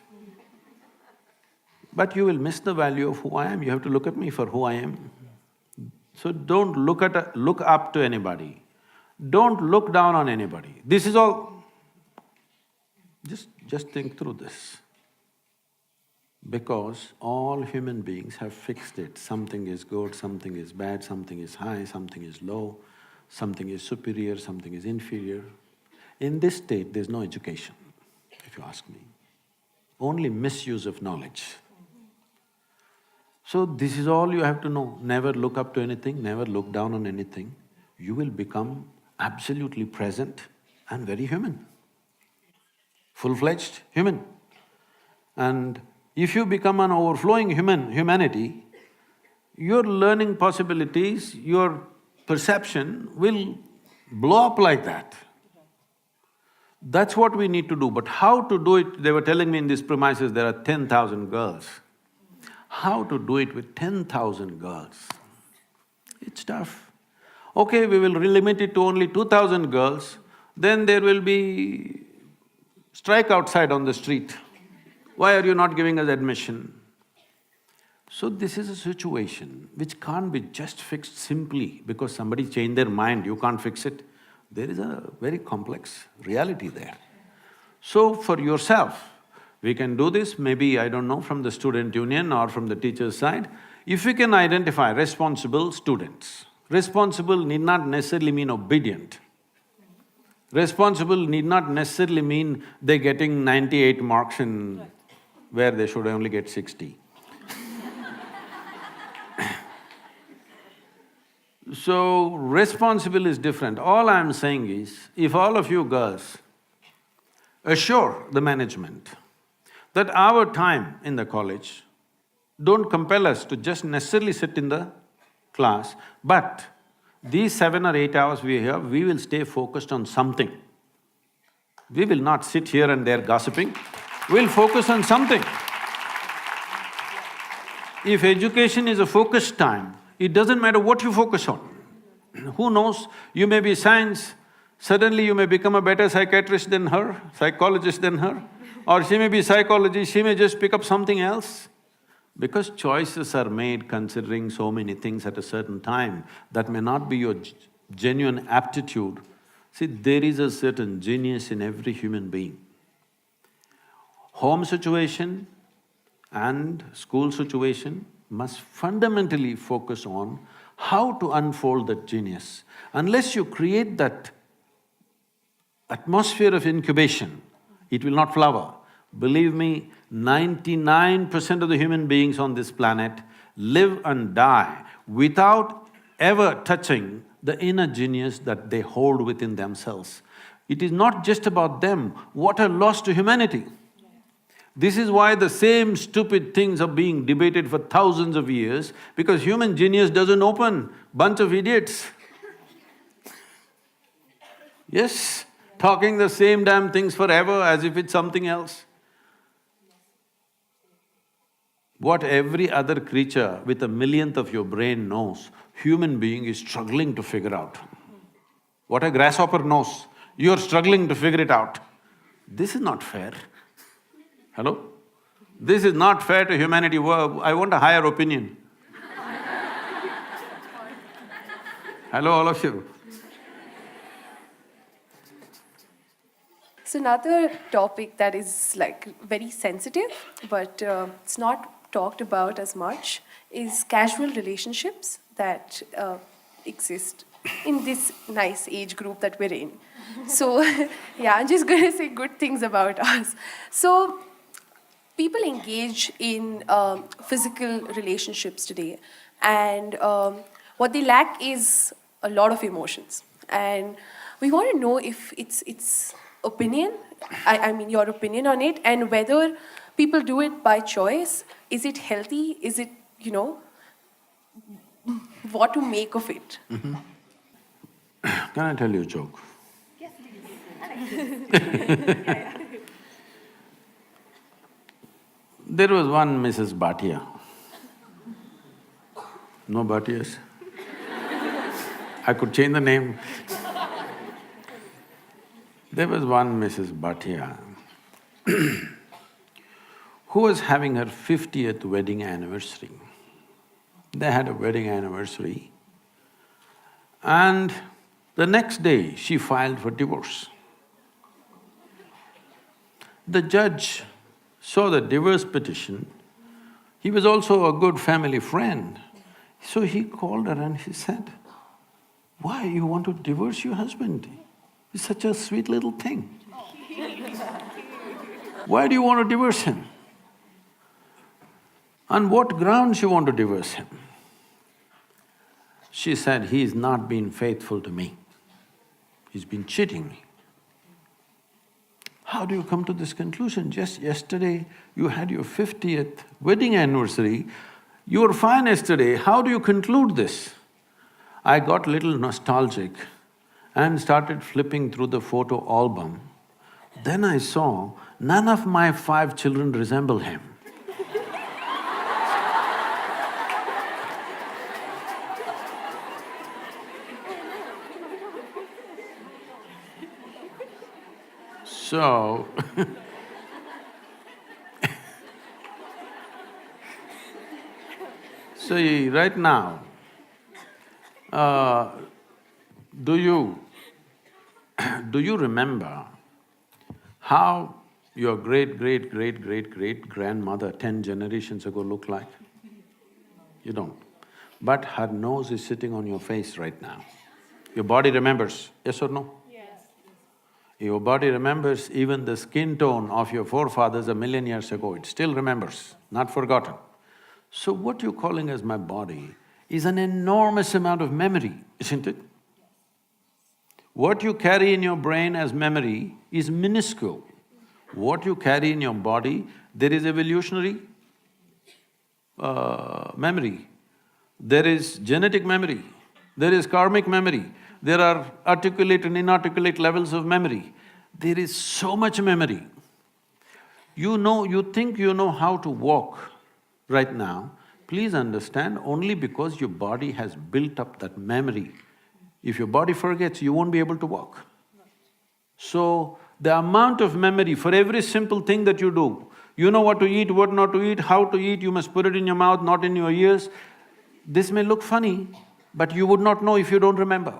But you will miss the value of who I am. You have to look at me for who I am. So don't look up to anybody. Don't look down on anybody. This is all… Just think through this. Because all human beings have fixed it. Something is good, something is bad, something is high, something is low, something is superior, something is inferior. In this state, there's no education, if you ask me. Only misuse of knowledge. So this is all you have to know. Never look up to anything, never look down on anything. You will become absolutely present and very human. Full-fledged human. And if you become an overflowing humanity, your learning possibilities, your perception will blow up like that. That's what we need to do. But how to do it, they were telling me in these premises there are 10,000 girls. How to do it with 10,000 girls? It's tough. Okay, we will limit it to only 2,000 girls, then there will be strike outside on the street. Why are you not giving us admission? So this is a situation which can't be just fixed simply because somebody changed their mind, you can't fix it. There is a very complex reality there. So for yourself, we can do this, maybe, I don't know, from the student union or from the teacher's side. If we can identify responsible students, responsible need not necessarily mean obedient. Responsible need not necessarily mean they're getting 98 marks in where they should only get 60. So, responsible is different. All I'm saying is, if all of you girls assure the management that our time in the college, don't compel us to just necessarily sit in the class, but these 7 or 8 hours we have, we will stay focused on something. We will not sit here and there gossiping, we'll focus on something. If education is a focused time, it doesn't matter what you focus on. Who knows, you may be science, suddenly you may become a better psychiatrist than her, psychologist than her, or she may be psychology, she may just pick up something else. Because choices are made considering so many things at a certain time, that may not be your genuine aptitude. See, there is a certain genius in every human being. Home situation and school situation must fundamentally focus on how to unfold that genius. Unless you create that atmosphere of incubation, it will not flower. Believe me, 99% of the human beings on this planet live and die without ever touching the inner genius that they hold within themselves. It is not just about them, what a loss to humanity. This is why the same stupid things are being debated for thousands of years, because human genius doesn't open, bunch of idiots. Yes, talking the same damn things forever as if it's something else. What every other creature with a millionth of your brain knows, human being is struggling to figure out. What a grasshopper knows, you're struggling to figure it out. This is not fair. Hello? This is not fair to humanity. I want a higher opinion. Hello, all of you. So another topic that is like very sensitive, but it's not talked about as much, is casual relationships that exist in this nice age group that we're in. So, yeah, I'm just gonna say good things about us. So, people engage in physical relationships today, and what they lack is a lot of emotions. And we want to know if it's opinion, I mean your opinion on it, and whether people do it by choice. Is it healthy? Is it, what to make of it? Mm-hmm. Can I tell you a joke? Yes, please. There was one Mrs. Bhatia. No Bhatias? I could change the name. There was one Mrs. Bhatia who was having her 50th wedding anniversary. They had a wedding anniversary and the next day she filed for divorce. The judge saw the divorce petition. He was also a good family friend. So he called her and he said, "Why you want to divorce your husband? He's such a sweet little thing. Why do you want to divorce him? On what grounds you want to divorce him?" She said, "He's not been faithful to me. He's been cheating me." How do you come to this conclusion? Just yesterday you had your 50th wedding anniversary, you were fine yesterday, how do you conclude this? I got little nostalgic and started flipping through the photo album. Then I saw none of my 5 children resemble him. So see, right now, do you remember how your great-great-great-great-great-grandmother 10 generations ago looked like? You don't. But her nose is sitting on your face right now. Your body remembers, yes or no? Your body remembers even the skin tone of your forefathers 1,000,000 years ago, it still remembers, not forgotten. So what you're calling as my body is an enormous amount of memory, isn't it? What you carry in your brain as memory is minuscule. What you carry in your body, there is evolutionary memory, there is genetic memory, there is karmic memory, there are articulate and inarticulate levels of memory. There is so much memory. You think you know how to walk right now, please understand, only because your body has built up that memory. If your body forgets, you won't be able to walk. So, the amount of memory for every simple thing that you do, you know what to eat, what not to eat, how to eat, you must put it in your mouth, not in your ears. This may look funny, but you would not know if you don't remember.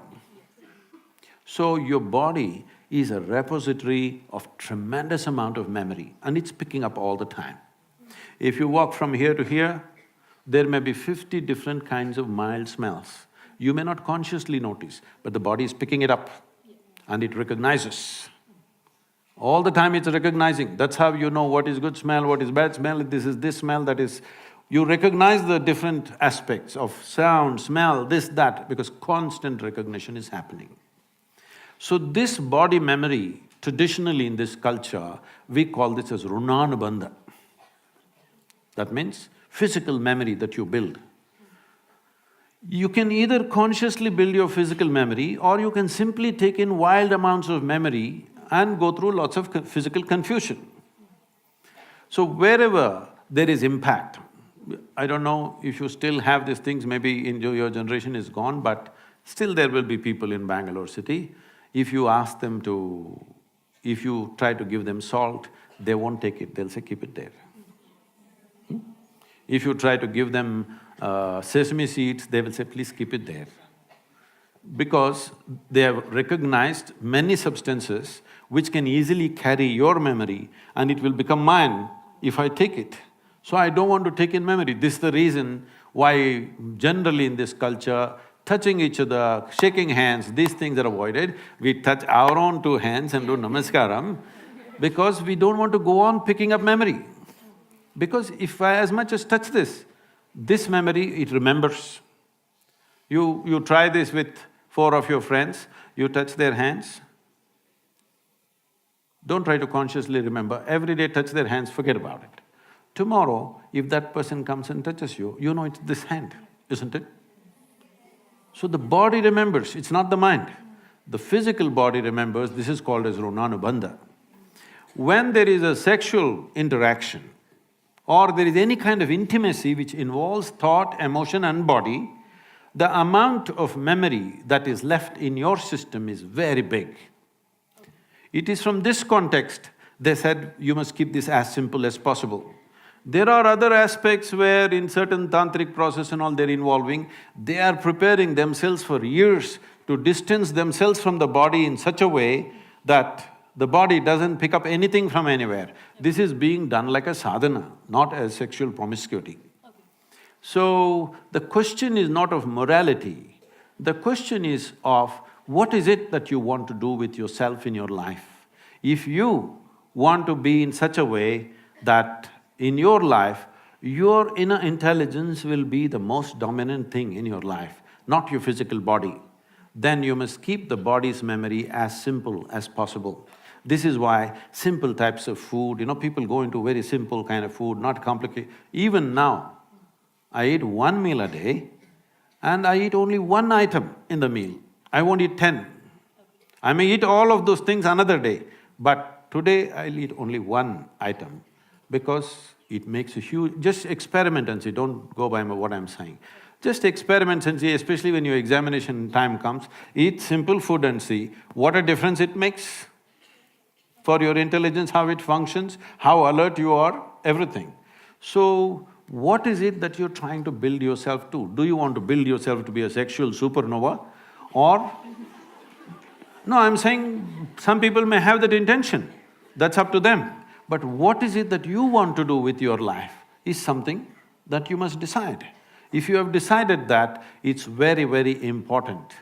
So your body is a repository of tremendous amount of memory and it's picking up all the time. If you walk from here to here, there may be 50 different kinds of mild smells. You may not consciously notice, but the body is picking it up and it recognizes. All the time it's recognizing, that's how you know what is good smell, what is bad smell, this is this smell, that is… You recognize the different aspects of sound, smell, this, that, because constant recognition is happening. So this body memory, traditionally in this culture, we call this as runanubandha. That means physical memory that you build. You can either consciously build your physical memory or you can simply take in wild amounts of memory and go through lots of physical confusion. So wherever there is impact, I don't know if you still have these things, maybe in your generation is gone, but still there will be people in Bangalore city. If you ask them to… if you try to give them salt, they won't take it, they'll say, keep it there. If you try to give them sesame seeds, they will say, please keep it there. Because they have recognized many substances which can easily carry your memory and it will become mine if I take it. So I don't want to take in memory. This is the reason why generally in this culture, touching each other, shaking hands, these things are avoided. We touch our own 2 hands and do namaskaram because we don't want to go on picking up memory. Because if I as much as touch this memory, it remembers. You try this with 4 of your friends, you touch their hands. Don't try to consciously remember, every day touch their hands, forget about it. Tomorrow, if that person comes and touches you, you know it's this hand, isn't it? So the body remembers, it's not the mind. The physical body remembers, this is called as runanubandha. When there is a sexual interaction, or there is any kind of intimacy which involves thought, emotion and body, the amount of memory that is left in your system is very big. It is from this context they said you must keep this as simple as possible. There are other aspects where in certain tantric process and all they're involving, they are preparing themselves for years to distance themselves from the body in such a way that the body doesn't pick up anything from anywhere. This is being done like a sadhana, not as sexual promiscuity. So, the question is not of morality, the question is of what is it that you want to do with yourself in your life. If you want to be in such a way that in your life, your inner intelligence will be the most dominant thing in your life, not your physical body, then you must keep the body's memory as simple as possible. This is why simple types of food, people go into very simple kind of food, not complicated. Even now, I eat one meal a day and I eat only one item in the meal. I won't eat 10. I may eat all of those things another day, but today I'll eat only one item because it makes a huge… Just experiment and see, don't go by what I'm saying. Just experiment and see, especially when your examination time comes, eat simple food and see what a difference it makes for your intelligence, how it functions, how alert you are, everything. So, what is it that you're trying to build yourself to? Do you want to build yourself to be a sexual supernova or… No, I'm saying some people may have that intention, that's up to them. But what is it that you want to do with your life is something that you must decide. If you have decided that, it's very, very important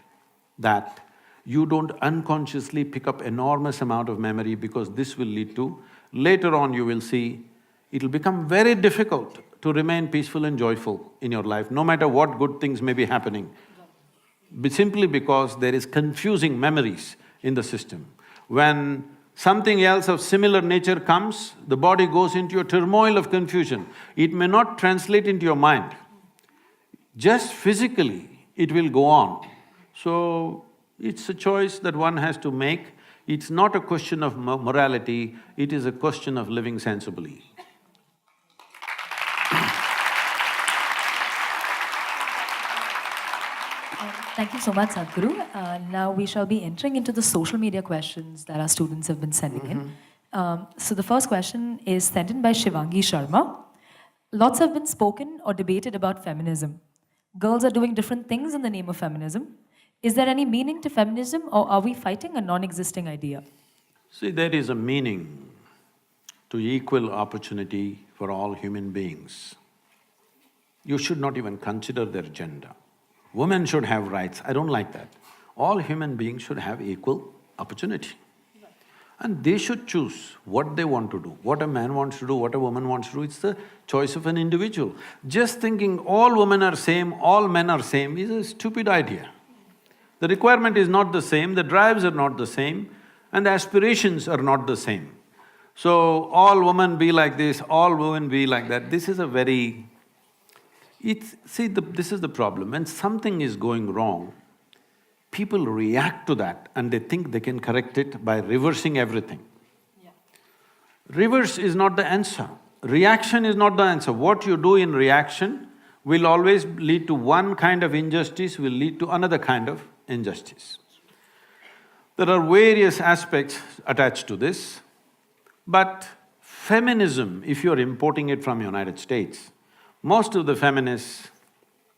that you don't unconsciously pick up enormous amount of memory because this will lead to… Later on you will see, it'll become very difficult to remain peaceful and joyful in your life, no matter what good things may be happening. Simply because there is confusing memories in the system. When something else of similar nature comes, the body goes into a turmoil of confusion. It may not translate into your mind. Just physically, it will go on. So, it's a choice that one has to make. It's not a question of morality, it is a question of living sensibly. Thank you so much, Sadhguru. Now we shall be entering into the social media questions that our students have been sending in. So the first question is sent in by Shivangi Sharma. Lots have been spoken or debated about feminism. Girls are doing different things in the name of feminism. Is there any meaning to feminism or are we fighting a non-existing idea? See, there is a meaning to equal opportunity for all human beings. You should not even consider their gender. Women should have rights, I don't like that. All human beings should have equal opportunity. And they should choose what they want to do. What a man wants to do, what a woman wants to do, it's the choice of an individual. Just thinking all women are same, all men are same is a stupid idea. The requirement is not the same, the drives are not the same, and the aspirations are not the same. So, all women be like this, all women be like that, this is a very… this is the problem, when something is going wrong, people react to that and they think they can correct it by reversing everything. Yeah. Reverse is not the answer, reaction is not the answer. What you do in reaction will always lead to one kind of injustice, will lead to another kind of injustice. There are various aspects attached to this, but feminism, if you're importing it from United States, most of the feminists,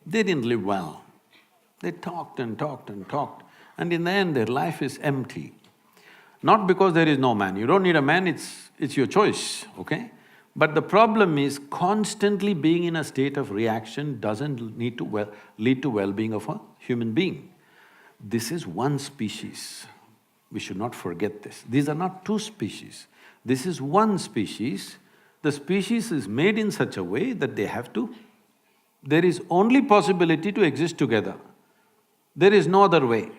they didn't live well. They talked and talked and talked, and in the end their life is empty. Not because there is no man, you don't need a man, it's your choice, okay? But the problem is constantly being in a state of reaction doesn't lead to well-being of a human being. This is one species, we should not forget this. These are not two species, this is one species. The species is made in such a way that they have to… There is only possibility to exist together. There is no other way.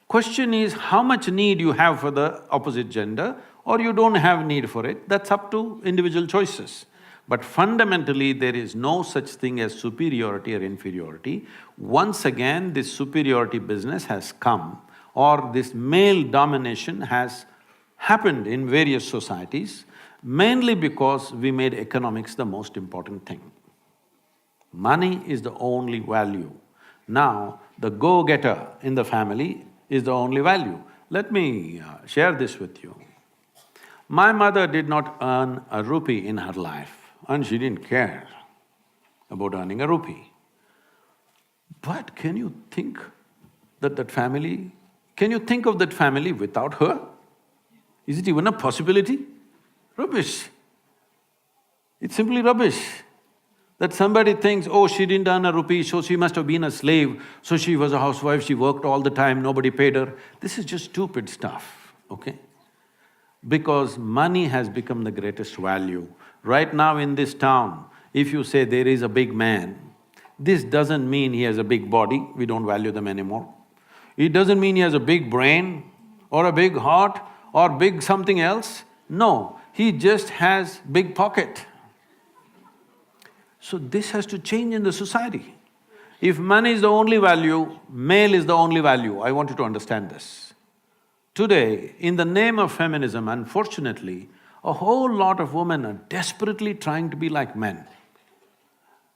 Question is how much need you have for the opposite gender or you don't have need for it, that's up to individual choices. But fundamentally, there is no such thing as superiority or inferiority. Once again, this superiority business has come, or this male domination has happened in various societies. mainly because we made economics the most important thing. Money is the only value. Now, the go-getter in the family is the only value. Let me share this with you. My mother did not earn a rupee in her life, and she didn't care about earning a rupee. But can you think can you think of that family without her? Is it even a possibility? Rubbish. It's simply rubbish. That somebody thinks, oh, she didn't earn a rupee, so she must have been a slave, so she was a housewife, she worked all the time, nobody paid her. This is just stupid stuff, okay? Because money has become the greatest value. Right now in this town, if you say there is a big man, this doesn't mean he has a big body, we don't value them anymore. It doesn't mean he has a big brain or a big heart or big something else. No, he just has big pocket. So this has to change in the society. If money is the only value, male is the only value, I want you to understand this. Today, in the name of feminism, unfortunately, a whole lot of women are desperately trying to be like men.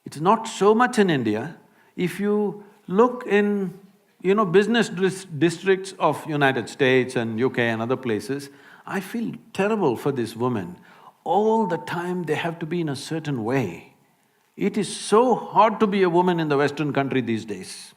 It's not so much in India. If you look in, business districts of United States and UK and other places, I feel terrible for these women. All the time they have to be in a certain way. It is so hard to be a woman in the Western country these days.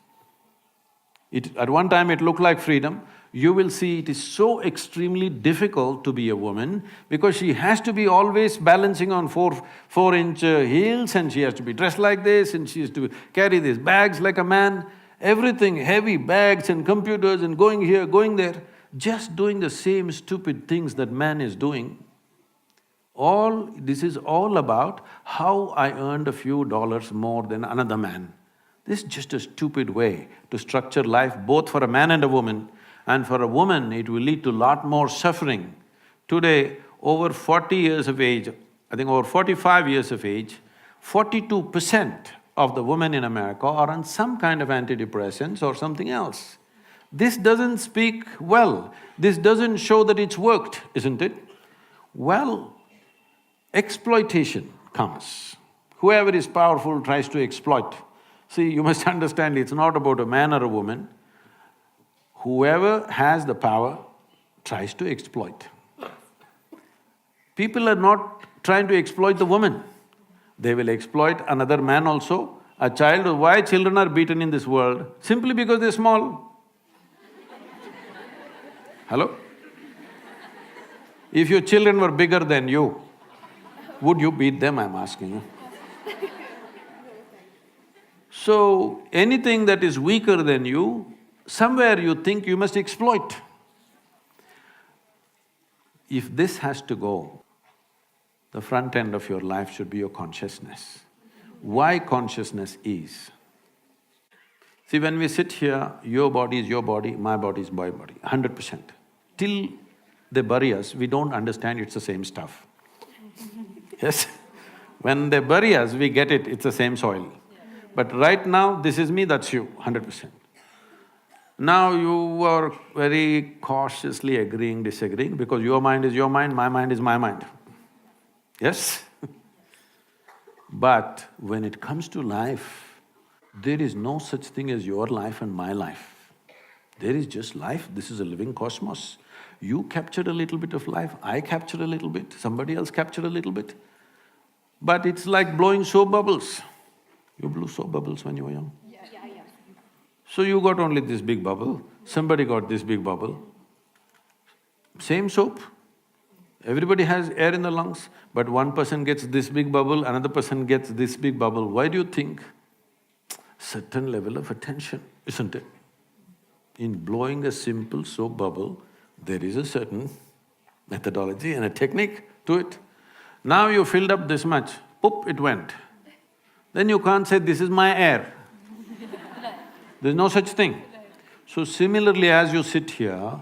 At one time it looked like freedom. You will see it is so extremely difficult to be a woman because she has to be always balancing on four-inch heels, and she has to be dressed like this, and she has to carry these bags like a man. Everything, heavy bags and computers and going here, going there, just doing the same stupid things that man is doing. This is all about how I earned a few dollars more than another man. This is just a stupid way to structure life both for a man and a woman, and for a woman it will lead to lot more suffering. Today, over 40 years of age, I think over 45 years of age, 42% of the women in America are on some kind of antidepressants or something else. This doesn't speak well, this doesn't show that it's worked, isn't it? Well, exploitation comes. Whoever is powerful tries to exploit. See, you must understand it's not about a man or a woman. Whoever has the power tries to exploit. People are not trying to exploit the woman. They will exploit another man also. A child… Why children are beaten in this world? Simply because they're small. Hello? If your children were bigger than you, would you beat them, I'm asking you? So, anything that is weaker than you, somewhere you think you must exploit. If this has to go, the front end of your life should be your consciousness. Why consciousness is? See, when we sit here, your body is your body, my body is my body, 100%. Till they bury us, we don't understand it's the same stuff. Yes? When they bury us, we get it, it's the same soil. But right now, this is me, that's you, 100%. Now you are very cautiously agreeing, disagreeing, because your mind is your mind, my mind is my mind. Yes? But when it comes to life, there is no such thing as your life and my life. There is just life, this is a living cosmos. You captured a little bit of life, I captured a little bit, somebody else captured a little bit. But it's like blowing soap bubbles. You blew soap bubbles when you were young? Yeah. So you got only this big bubble, somebody got this big bubble. Same soap. Everybody has air in the lungs, but one person gets this big bubble, another person gets this big bubble. Why do you think? Certain level of attention, isn't it? In blowing a simple soap bubble, there is a certain methodology and a technique to it. Now you filled up this much, poop, it went. Then you can't say, this is my air. There's no such thing. So similarly, as you sit here,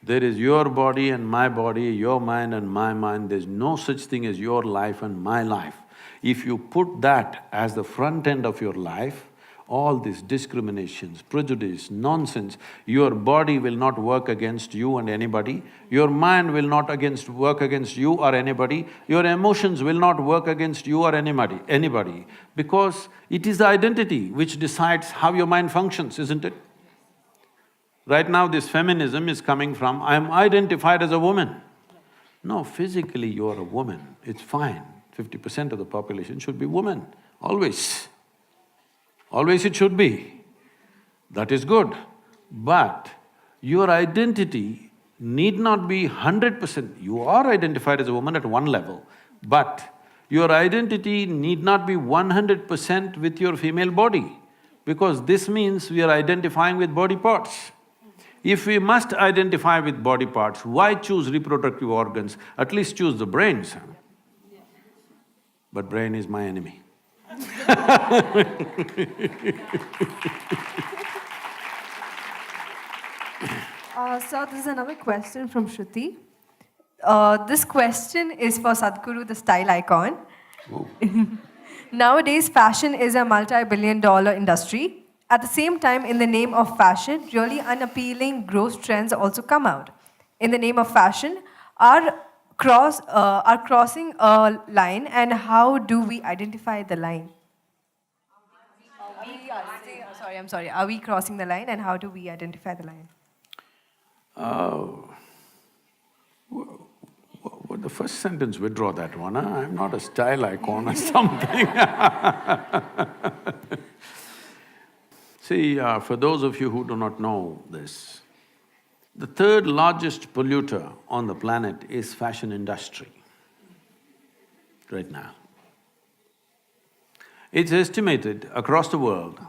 there is your body and my body, your mind and my mind, there's no such thing as your life and my life. If you put that as the front end of your life, all these discriminations, prejudice, nonsense, your body will not work against you and anybody, your mind will not work against you or anybody, your emotions will not work against you or anybody, because it is the identity which decides how your mind functions, isn't it? Right now this feminism is coming from, I am identified as a woman. No, physically you're a woman, it's fine. 50% of the population should be women, always. Always it should be. That is good. But your identity need not be 100%. You are identified as a woman at one level, but your identity need not be 100% with your female body, because this means we are identifying with body parts. If we must identify with body parts, why choose reproductive organs? At least choose the brains. But brain is my enemy. So this is another question from Shruti. This question is for Sadhguru, the style icon. Nowadays, fashion is a multi-billion-dollar industry. At the same time, in the name of fashion, really unappealing, gross trends also come out. In the name of fashion, are crossing a line, and how do we identify the line? Are we crossing the line, and how do we identify the line? The first sentence, withdraw that one, huh? I'm not a style icon or something. See, for those of you who do not know this, the third largest polluter on the planet is fashion industry right now. It's estimated across the world,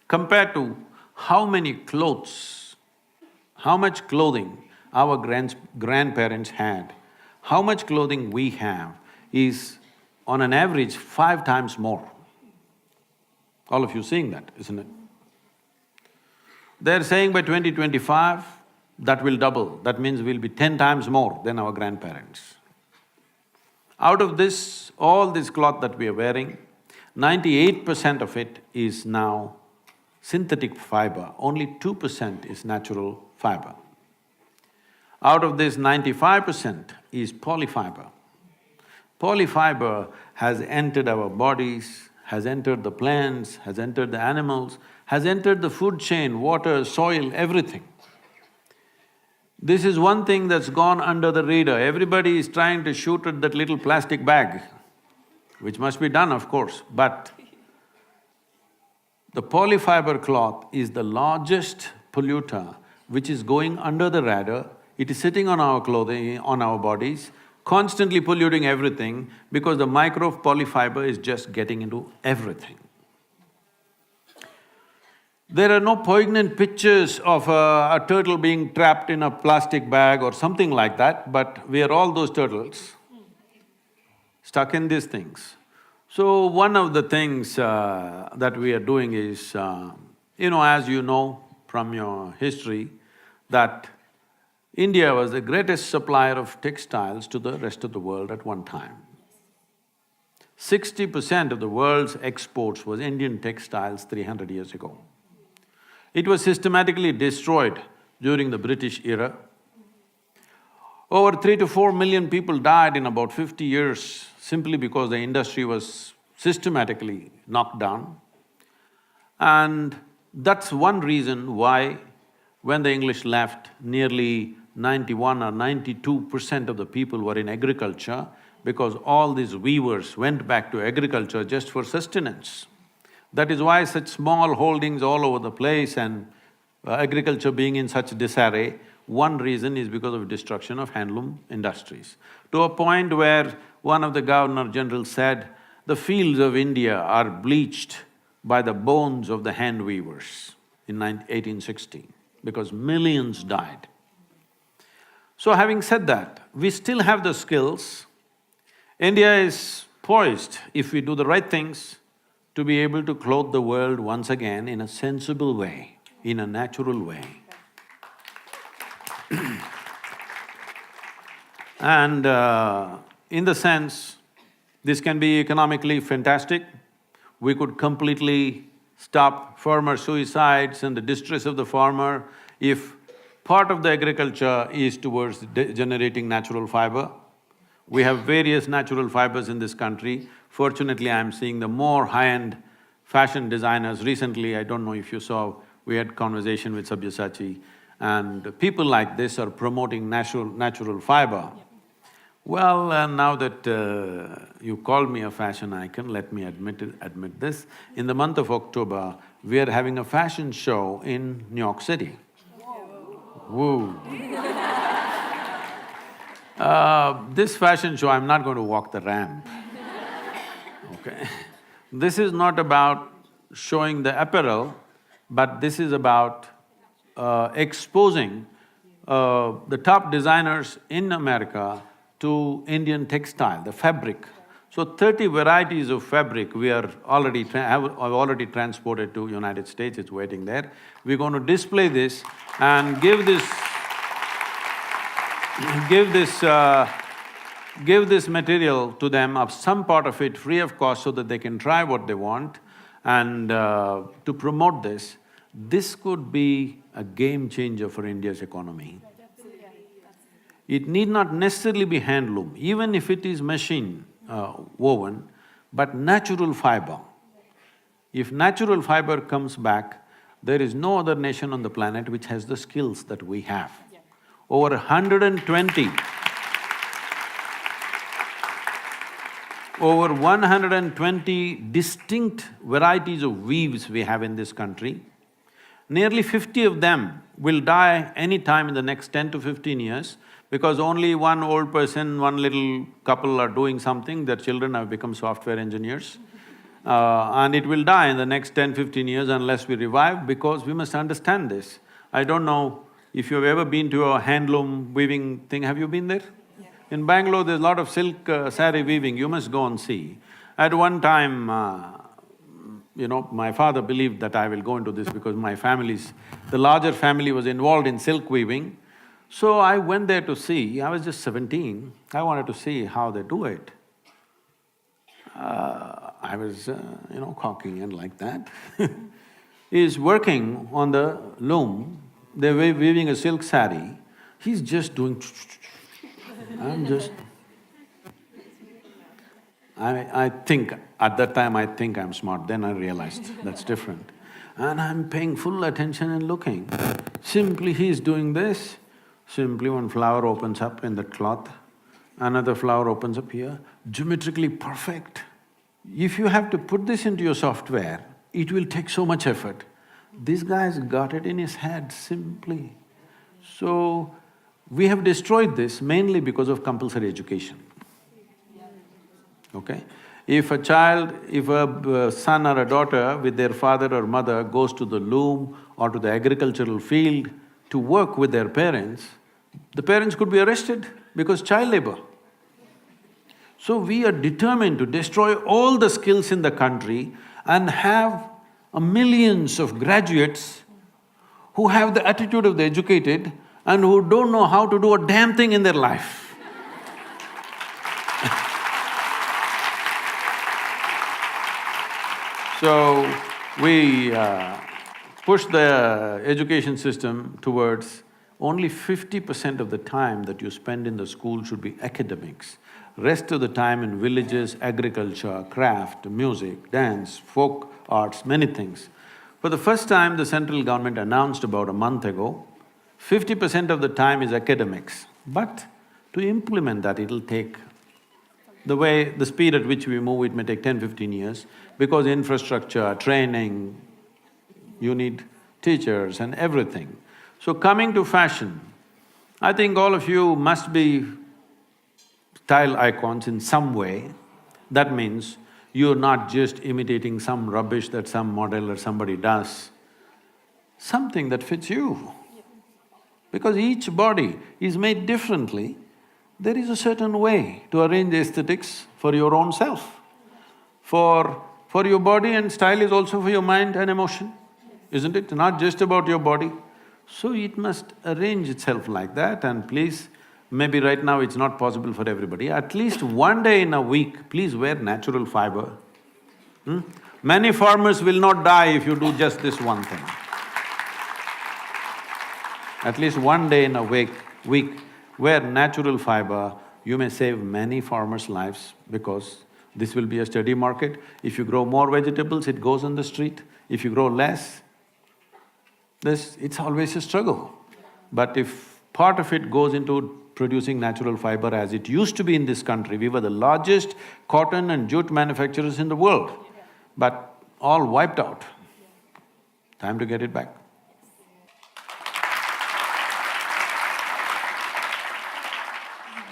compared to how many clothes, how much clothing our grandparents had, how much clothing we have is on an average 5 times more. All of you seeing that, isn't it? They're saying by 2025, that will double. That means we'll be 10 times more than our grandparents. Out of this, all this cloth that we are wearing, 98% of it is now synthetic fiber, only 2% is natural fiber. Out of this, 95% is polyfiber. Polyfiber has entered our bodies, has entered the plants, has entered the animals, has entered the food chain, water, soil, everything. This is one thing that's gone under the radar. Everybody is trying to shoot at that little plastic bag, which must be done, of course, but the polyfiber cloth is the largest polluter which is going under the radar. It is sitting on our clothing, on our bodies, constantly polluting everything because the micro polyfiber is just getting into everything. There are no poignant pictures of a turtle being trapped in a plastic bag or something like that, but we are all those turtles stuck in these things. So one of the things that we are doing is, as you know from your history, that India was the greatest supplier of textiles to the rest of the world at one time. 60% of the world's exports was Indian textiles 300 years ago. It was systematically destroyed during the British era. Over 3 to 4 million people died in about 50 years simply because the industry was systematically knocked down. And that's one reason why when the English left, nearly 91 or 92% of the people were in agriculture, because all these weavers went back to agriculture just for sustenance. That is why such small holdings all over the place and agriculture being in such disarray, one reason is because of destruction of handloom industries. To a point where one of the Governor-General said, the fields of India are bleached by the bones of the hand weavers in 1860, because millions died. So having said that, we still have the skills. India is poised, if we do the right things, to be able to clothe the world once again in a sensible way, in a natural way. And in the sense, this can be economically fantastic. We could completely stop farmer suicides and the distress of the farmer, if part of the agriculture is towards generating natural fiber. We have various natural fibers in this country. Fortunately, I'm seeing the more high-end fashion designers. Recently, I don't know if you saw, we had conversation with SUBCRIBE, and people like this are promoting natural fiber. Well, now that you called me a fashion icon, let me admit this. In the month of October, we are having a fashion show in New York City. Woo! This fashion show, I'm not going to walk the ramp, okay? This is not about showing the apparel, but this is about exposing the top designers in America to Indian textile, the fabric. So 30 varieties of fabric we are already have already transported to United States, it's waiting there. We're going to display this and give this material to them, of some part of it free of cost, so that they can try what they want. And to promote this, this could be a game changer for India's economy. It need not necessarily be handloom, even if it is machine woven, but natural fiber. If natural fiber comes back, there is no other nation on the planet which has the skills that we have. Over 120, over 120 distinct varieties of weaves we have in this country. Nearly 50 of them will die any time in the next 10 to 15 years, because only one old person, one little couple are doing something, their children have become software engineers. And it will die in the next 10-15 years unless we revive, because we must understand this. I don't know if you've ever been to a handloom weaving thing, have you been there? Yeah. In Bengaluru, there's a lot of silk saree weaving, you must go and see. At one time, my father believed that I will go into this because the larger family was involved in silk weaving. So I went there to see, I was just 17, I wanted to see how they do it. I was, cocky and like that. He's working on the loom, they're weaving a silk saree, he's just doing I think, at that time I think I'm smart, then I realized that's different. And I'm paying full attention and looking. Simply he's doing this, simply one flower opens up in the cloth, another flower opens up here, geometrically perfect. If you have to put this into your software, it will take so much effort. This guy's got it in his head simply. So, we have destroyed this mainly because of compulsory education. Okay? If a son or a daughter with their father or mother goes to the loom or to the agricultural field to work with their parents, the parents could be arrested because child labor. So we are determined to destroy all the skills in the country and have millions of graduates who have the attitude of the educated and who don't know how to do a damn thing in their life. So, we push the education system towards only 50% of the time that you spend in the school should be academics. Rest of the time in villages, agriculture, craft, music, dance, folk arts, many things. For the first time, the central government announced about a month ago, 50% of the time is academics. But to implement that, it'll take… the speed at which we move, it may take 10-15 years, because infrastructure, training, you need teachers and everything. So coming to fashion, I think all of you must be style icons in some way. That means you're not just imitating some rubbish that some model or somebody does, something that fits you. Because each body is made differently, there is a certain way to arrange aesthetics for your own self. For your body, and style is also for your mind and emotion, isn't it? Not just about your body. So it must arrange itself like that, and please, maybe right now it's not possible for everybody, at least one day in a week, please wear natural fiber. Many farmers will not die if you do just this one thing. At least one day in a week where natural fiber, you may save many farmers' lives because this will be a steady market. If you grow more vegetables, it goes on the street. If you grow less, it's always a struggle. But if part of it goes into producing natural fiber as it used to be in this country, we were the largest cotton and jute manufacturers in the world, but all wiped out. Time to get it back.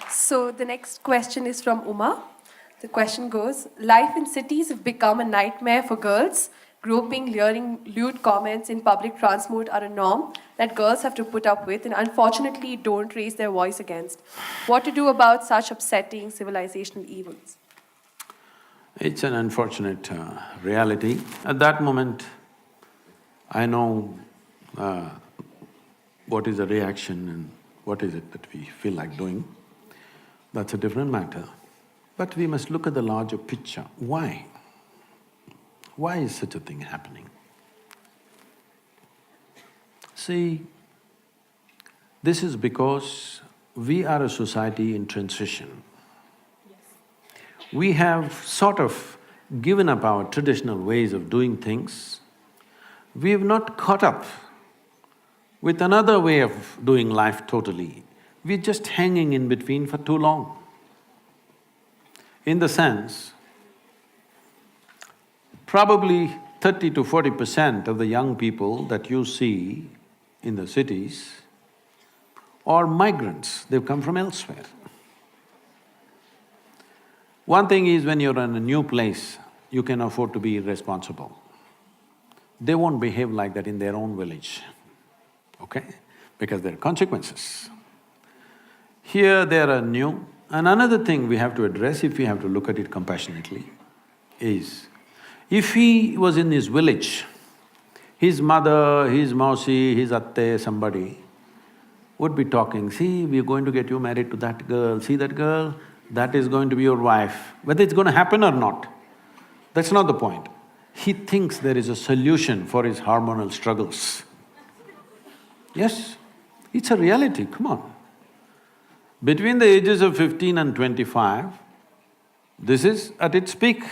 So the next question is from Uma. The question goes, life in cities have become a nightmare for girls. Groping, leering, lewd comments in public transport are a norm that girls have to put up with and unfortunately don't raise their voice against. What to do about such upsetting civilizational evils? It's an unfortunate reality. At that moment, I know what is the reaction and what is it that we feel like doing. That's a different matter. But we must look at the larger picture. Why? Why is such a thing happening? See, this is because we are a society in transition. We have sort of given up our traditional ways of doing things. We have not caught up with another way of doing life totally. We're just hanging in between for too long. In the sense, probably 30 to 40% of the young people that you see in the cities are migrants, they've come from elsewhere. One thing is, when you're in a new place, you can afford to be irresponsible. They won't behave like that in their own village, okay? Because there are consequences. Here they are new. And another thing we have to address, if we have to look at it compassionately, is if he was in his village, his mother, his mausi, his atte, somebody would be talking, see, we're going to get you married to that girl, see that girl? That is going to be your wife. Whether it's going to happen or not, that's not the point. He thinks there is a solution for his hormonal struggles. Yes, it's a reality, come on. Between the ages of 15 and 25, this is at its peak.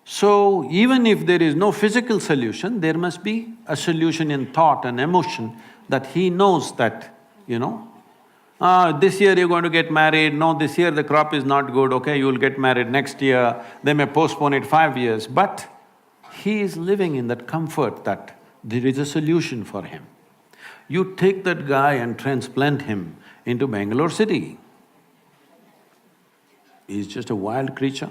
So, even if there is no physical solution, there must be a solution in thought and emotion that he knows that, this year you're going to get married, no, this year the crop is not good, okay, you'll get married next year, they may postpone it 5 years, but he is living in that comfort that there is a solution for him. You take that guy and transplant him into Bengaluru city. He's just a wild creature.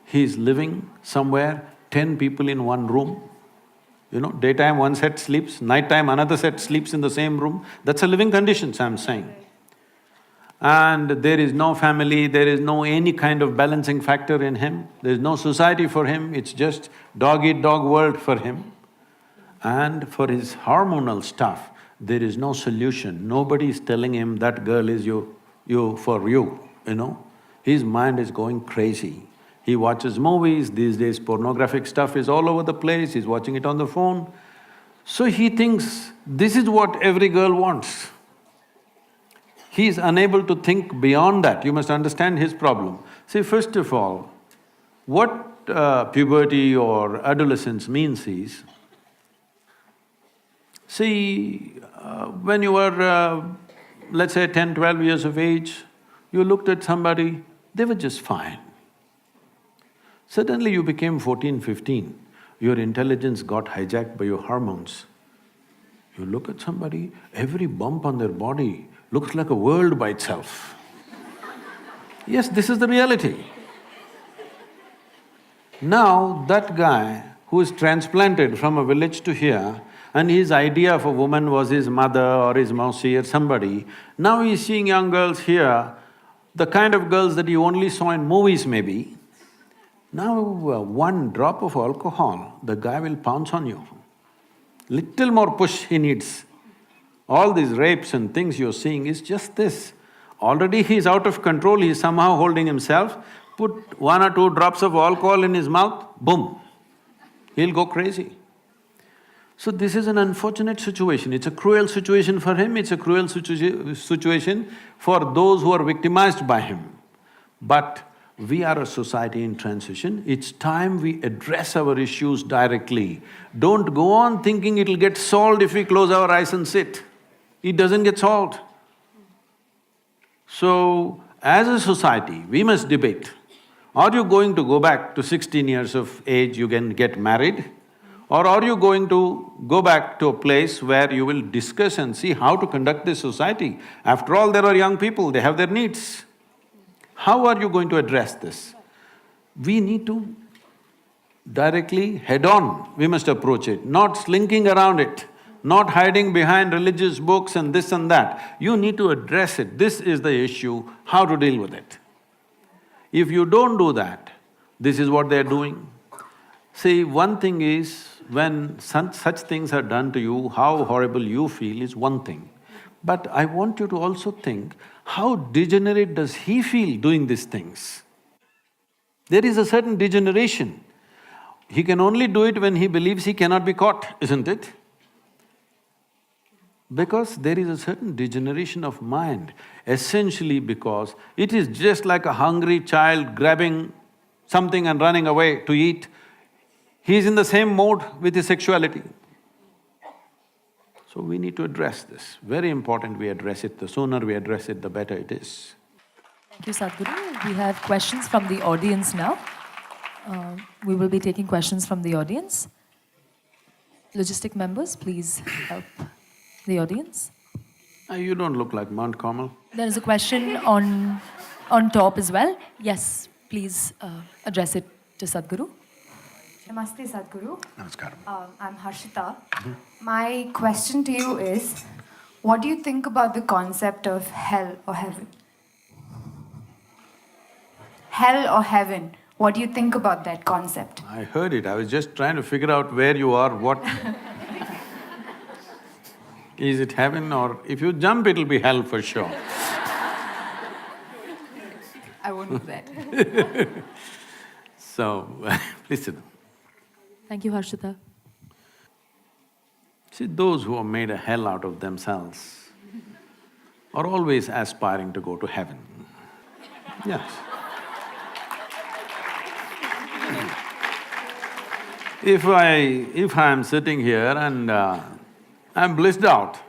He's living somewhere, 10 people in one room. Daytime one set sleeps, nighttime another set sleeps in the same room. That's a living conditions, I'm saying. And there is no family, there is no any kind of balancing factor in him, there is no society for him, it's just dog-eat-dog world for him. And for his hormonal stuff, there is no solution. Nobody is telling him that girl is for you. His mind is going crazy. He watches movies, these days pornographic stuff is all over the place, he's watching it on the phone. So he thinks this is what every girl wants. He is unable to think beyond that, you must understand his problem. See, first of all, what puberty or adolescence means is, see, when you were, let's say 10, 12 years of age, you looked at somebody, they were just fine. Suddenly you became 14, 15, your intelligence got hijacked by your hormones. You look at somebody, every bump on their body looks like a world by itself. Yes, this is the reality. Now, that guy who is transplanted from a village to here, and his idea of a woman was his mother or his mausi or somebody, now he's seeing young girls here, the kind of girls that he only saw in movies maybe. Now, one drop of alcohol, the guy will pounce on you. Little more push he needs. All these rapes and things you're seeing is just this. Already he's out of control, he's somehow holding himself, put 1 or 2 drops of alcohol in his mouth, boom. He'll go crazy. So this is an unfortunate situation. It's a cruel situation for him, it's a cruel situation for those who are victimized by him. But we are a society in transition. It's time we address our issues directly. Don't go on thinking it'll get solved if we close our eyes and sit. It doesn't get solved. So, as a society, we must debate. Are you going to go back to 16 years of age, you can get married? Or are you going to go back to a place where you will discuss and see how to conduct this society? After all, there are young people, they have their needs. How are you going to address this? We need to directly, head-on, we must approach it, not slinking around it, not hiding behind religious books and this and that. You need to address it. This is the issue, how to deal with it. If you don't do that, this is what they're doing. See, one thing is, when such things are done to you, how horrible you feel is one thing. But I want you to also think, how degenerate does he feel doing these things? There is a certain degeneration. He can only do it when he believes he cannot be caught, isn't it? Because there is a certain degeneration of mind, essentially because it is just like a hungry child grabbing something and running away to eat. He is in the same mode with his sexuality. So we need to address this. Very important we address it. The sooner we address it, the better it is. Thank you, Sadhguru. We have questions from the audience now. We will be taking questions from the audience. Logistic members, please help the audience. You don't look like Mount Carmel. There is a question on top as well. Yes, please address it to Sadhguru. Namaste, Sadhguru. Namaskaram. I'm Harshita. My question to you is, what do you think about the concept of hell or heaven? Hell or heaven, what do you think about that concept? I heard it, I was just trying to figure out where you are, what… Is it heaven or… if you jump, it'll be hell for sure. I won't do that. So, please sit down. Thank you, Harshita. See, those who have made a hell out of themselves are always aspiring to go to heaven. Yes. If I am sitting here and I'm blissed out,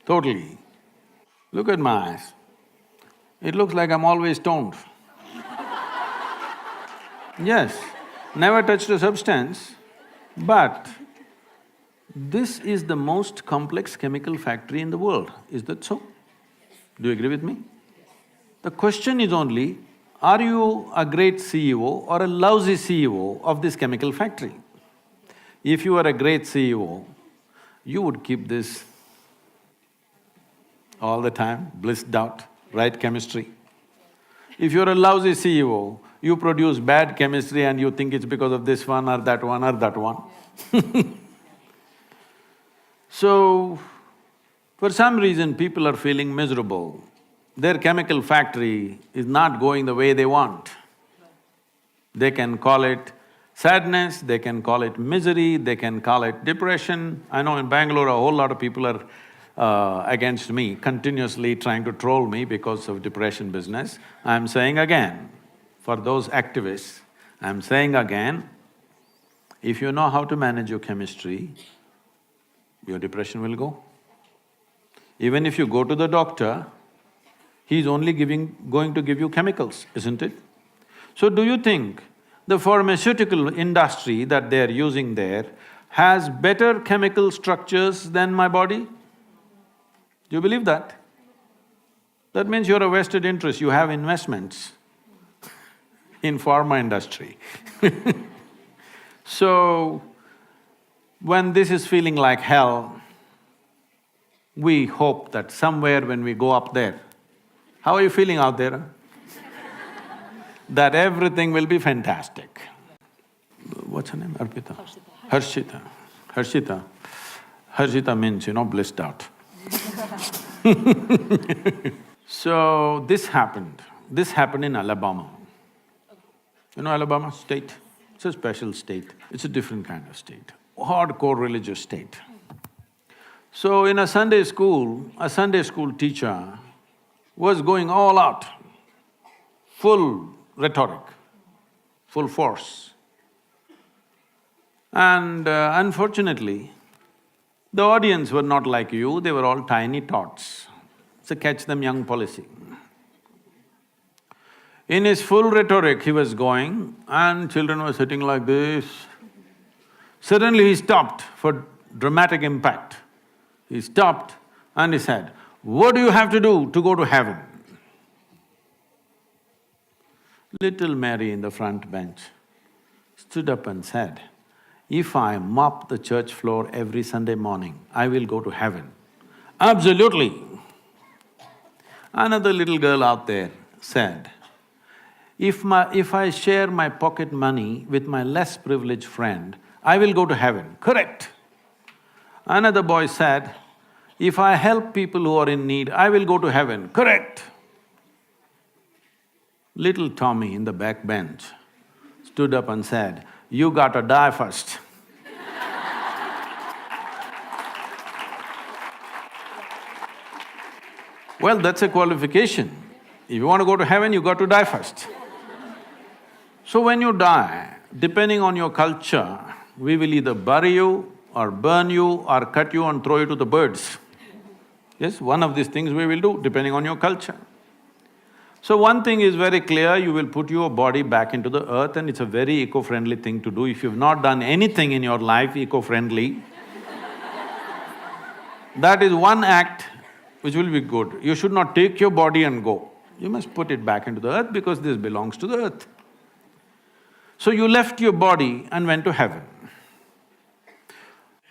totally, look at my eyes. It looks like I'm always stoned. Yes, never touched a substance, but this is the most complex chemical factory in the world. Is that so? Do you agree with me? The question is only, are you a great CEO or a lousy CEO of this chemical factory? If you are a great CEO, you would keep this all the time, blissed out, right chemistry. If you're a lousy CEO, you produce bad chemistry and you think it's because of this one or that one or that one. So, for some reason people are feeling miserable. Their chemical factory is not going the way they want. They can call it sadness, they can call it misery, they can call it depression. I know in Bengaluru a whole lot of people are against me, continuously trying to troll me because of depression business. I'm saying again, for those activists, I'm saying again, if you know how to manage your chemistry, your depression will go. Even if you go to the doctor, he's only going to give you chemicals, isn't it? So do you think the pharmaceutical industry that they're using there has better chemical structures than my body? Do you believe that? That means you're a vested interest, you have investments in pharma industry. So, when this is feeling like hell, we hope that somewhere when we go up there, how are you feeling out there? That everything will be fantastic. What's her name? Arpita? Harshita. Harshita. Harshita means, blissed out. So, this happened in Alabama. You know Alabama state? It's a special state. It's a different kind of state, hardcore religious state. So in a Sunday school teacher was going all out, full rhetoric, full force. And unfortunately, the audience were not like you, they were all tiny tots. It's a catch them young policy. In his full rhetoric, he was going and children were sitting like this. Suddenly he stopped for dramatic impact. He stopped and he said, "What do you have to do to go to heaven?" Little Mary in the front bench stood up and said, "If I mop the church floor every Sunday morning, I will go to heaven." Absolutely. Another little girl out there said, if I share my pocket money with my less privileged friend, I will go to heaven. Correct. Another boy said, if I help people who are in need, I will go to heaven. Correct. Little Tommy in the back bench stood up and said, "You gotta die first." Well, that's a qualification. If you want to go to heaven, you got to die first. So when you die, depending on your culture, we will either bury you or burn you or cut you and throw you to the birds. Yes, one of these things we will do, depending on your culture. So one thing is very clear, you will put your body back into the earth and it's a very eco-friendly thing to do. If you've not done anything in your life eco-friendly, that is one act which will be good. You should not take your body and go. You must put it back into the earth because this belongs to the earth. So you left your body and went to heaven.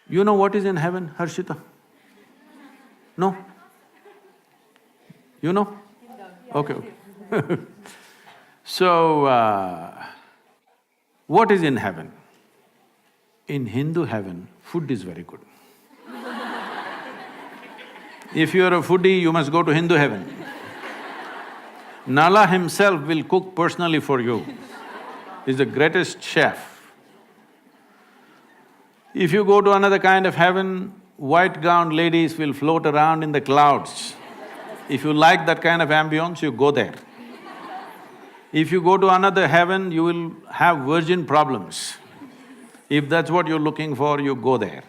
You know what is in heaven, Harshita? No? You know? Okay, okay. So, what is in heaven? In Hindu heaven, food is very good. If you are a foodie, you must go to Hindu heaven. Nala himself will cook personally for you. He's the greatest chef. If you go to another kind of heaven, white-gowned ladies will float around in the clouds. If you like that kind of ambience, you go there. If you go to another heaven, you will have virgin problems. If that's what you're looking for, you go there.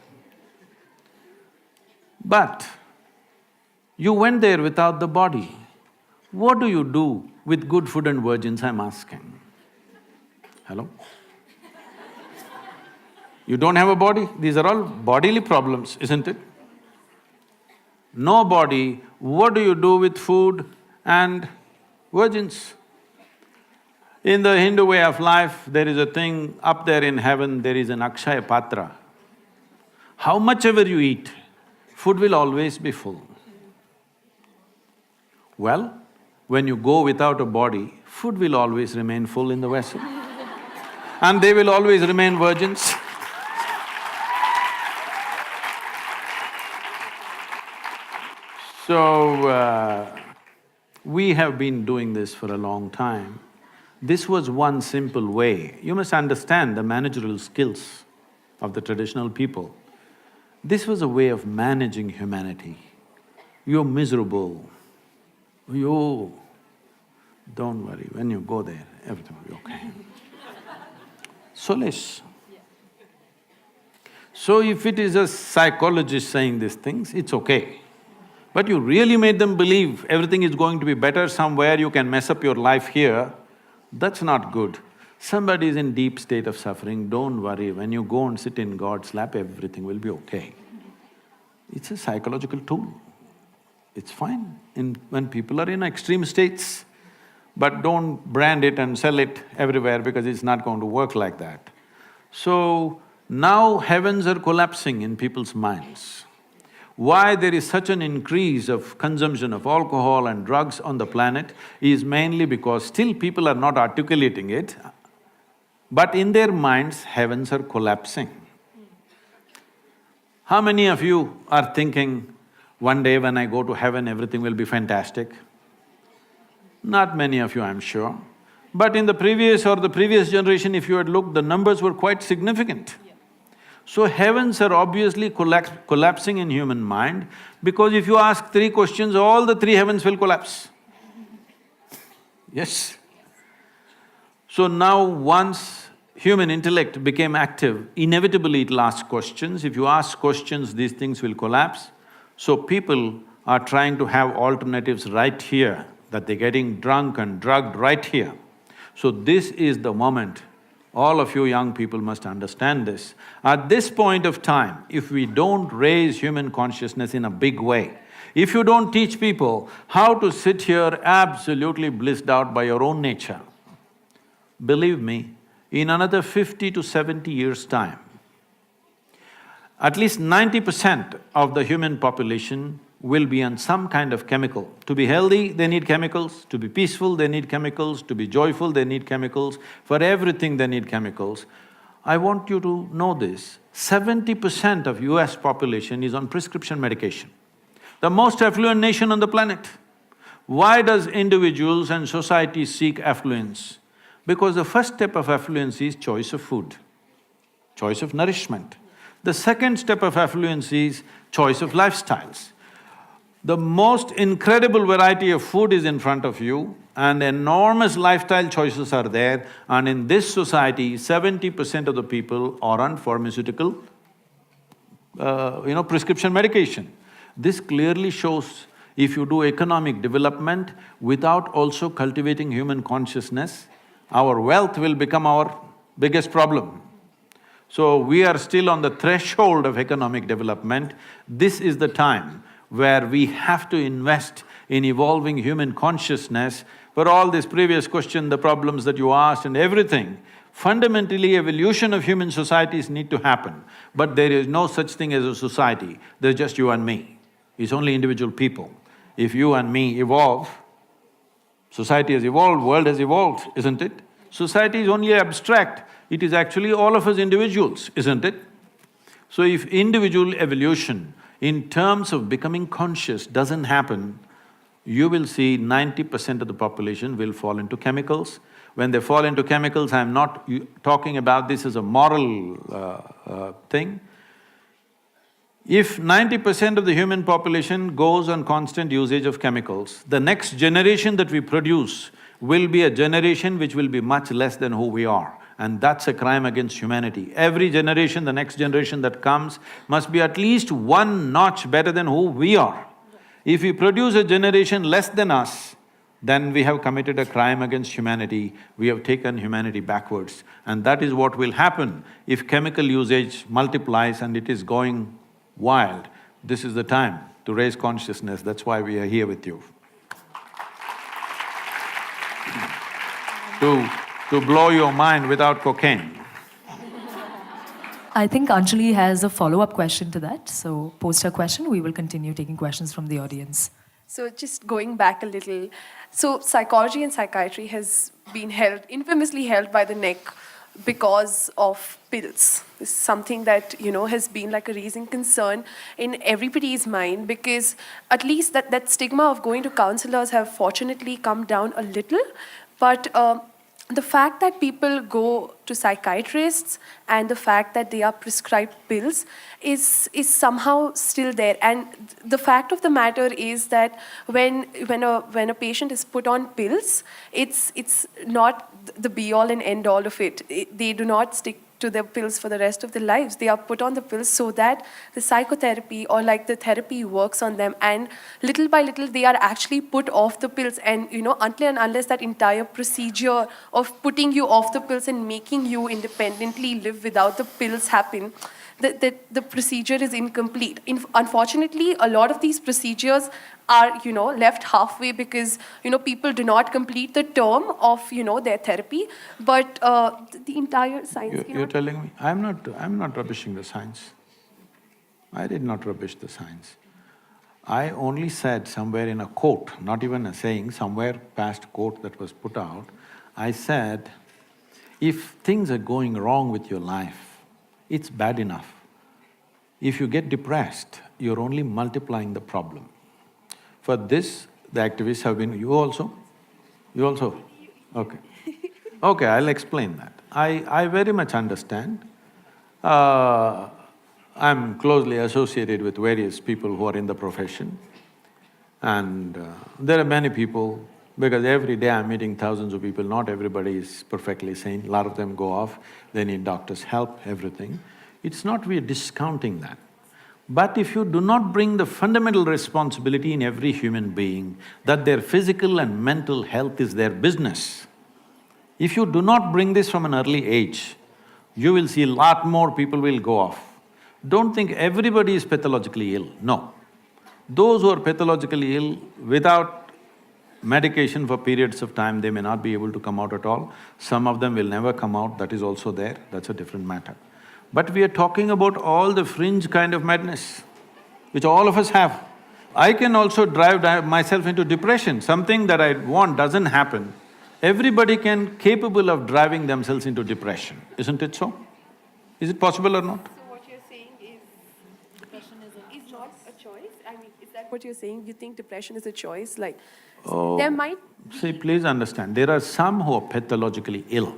But you went there without the body. What do you do with good food and virgins, I'm asking? Hello? You don't have a body? These are all bodily problems, isn't it? No body, what do you do with food and virgins? In the Hindu way of life, there is a thing, up there in heaven, there is an Akshaya Patra. How much ever you eat, food will always be full. Well, when you go without a body, food will always remain full in the vessel. And they will always remain virgins. So, we have been doing this for a long time. This was one simple way. You must understand the managerial skills of the traditional people. This was a way of managing humanity. You're miserable. You… don't worry, when you go there, everything will be okay. Solace. So if it is a psychologist saying these things, it's okay. But you really made them believe everything is going to be better somewhere, you can mess up your life here, that's not good. Somebody is in deep state of suffering, don't worry, when you go and sit in God's lap, everything will be okay. It's a psychological tool. It's fine when people are in extreme states, but don't brand it and sell it everywhere because it's not going to work like that. So, now heavens are collapsing in people's minds. Why there is such an increase of consumption of alcohol and drugs on the planet is mainly because still people are not articulating it, but in their minds, heavens are collapsing. How many of you are thinking, one day when I go to heaven, everything will be fantastic? Not many of you, I'm sure. But in the previous generation, if you had looked, the numbers were quite significant. So heavens are obviously collapsing in human mind, because if you ask three questions, all the three heavens will collapse. Yes. So now once human intellect became active, inevitably it'll ask questions. If you ask questions, these things will collapse. So people are trying to have alternatives right here, that they're getting drunk and drugged right here. So this is the moment. All of you young people must understand this. At this point of time, if we don't raise human consciousness in a big way, if you don't teach people how to sit here absolutely blissed out by your own nature, believe me, in another 50 to 70 years' time, at least 90% of the human population will be on some kind of chemical. To be healthy, they need chemicals. To be peaceful, they need chemicals. To be joyful, they need chemicals. For everything, they need chemicals. I want you to know this, 70% of US population is on prescription medication. The most affluent nation on the planet. Why does individuals and societies seek affluence? Because the first step of affluence is choice of food, choice of nourishment. The second step of affluence is choice of lifestyles. The most incredible variety of food is in front of you and enormous lifestyle choices are there, and in this society, 70% of the people are on pharmaceutical, prescription medication. This clearly shows if you do economic development without also cultivating human consciousness, our wealth will become our biggest problem. So we are still on the threshold of economic development. This is the time where we have to invest in evolving human consciousness. For all this previous question, the problems that you asked and everything, fundamentally evolution of human societies need to happen. But there is no such thing as a society, there's just you and me. It's only individual people. If you and me evolve, society has evolved, world has evolved, isn't it? Society is only abstract, it is actually all of us individuals, isn't it? So if individual evolution in terms of becoming conscious doesn't happen, you will see 90% of the population will fall into chemicals. When they fall into chemicals, I'm not talking about this as a moral thing. If 90% of the human population goes on constant usage of chemicals, the next generation that we produce will be a generation which will be much less than who we are. And that's a crime against humanity. Every generation, the next generation that comes, must be at least one notch better than who we are. If we produce a generation less than us, then we have committed a crime against humanity, we have taken humanity backwards. And that is what will happen if chemical usage multiplies and it is going wild. This is the time to raise consciousness, that's why we are here with you. To blow your mind without cocaine. I think Anjali has a follow-up question to that, so post her question, we will continue taking questions from the audience. So just going back a little, so psychology and psychiatry has been infamously held by the neck because of pills. This is something that, has been like a raising concern in everybody's mind, because at least that stigma of going to counselors have fortunately come down a little, but the fact that people go to psychiatrists and the fact that they are prescribed pills is somehow still there. And the fact of the matter is that when a patient is put on pills, it's not the be-all and end-all of it. They do not stick to the pills for the rest of their lives. They are put on the pills so that the psychotherapy or like the therapy works on them, and little by little they are actually put off the pills. And until and unless that entire procedure of putting you off the pills and making you independently live without the pills happen, the procedure is incomplete. Unfortunately, a lot of these procedures are, left halfway because, people do not complete the term of, their therapy. But the entire science… You're telling me… I'm not rubbishing the science. I did not rubbish the science. I only said somewhere in a quote, not even a saying, somewhere past quote that was put out, I said, if things are going wrong with your life, it's bad enough. If you get depressed, you're only multiplying the problem. For this, the activists have been… You also? You also? Okay. Okay, I'll explain that. I very much understand. I'm closely associated with various people who are in the profession. And there are many people, because every day I'm meeting thousands of people, not everybody is perfectly sane, a lot of them go off, they need doctors' help, everything. It's not we're discounting that. But if you do not bring the fundamental responsibility in every human being that their physical and mental health is their business, if you do not bring this from an early age, you will see a lot more people will go off. Don't think everybody is pathologically ill, no. Those who are pathologically ill, without medication for periods of time, they may not be able to come out at all. Some of them will never come out, that is also there, that's a different matter. But we are talking about all the fringe kind of madness, which all of us have. I can also drive myself into depression, something that I want doesn't happen. Everybody capable of driving themselves into depression, isn't it so? Is it possible or not? So what you're saying is depression is not a choice? I mean, is that what you're saying? You think depression is a choice? Like, there might… See, please understand, there are some who are pathologically ill.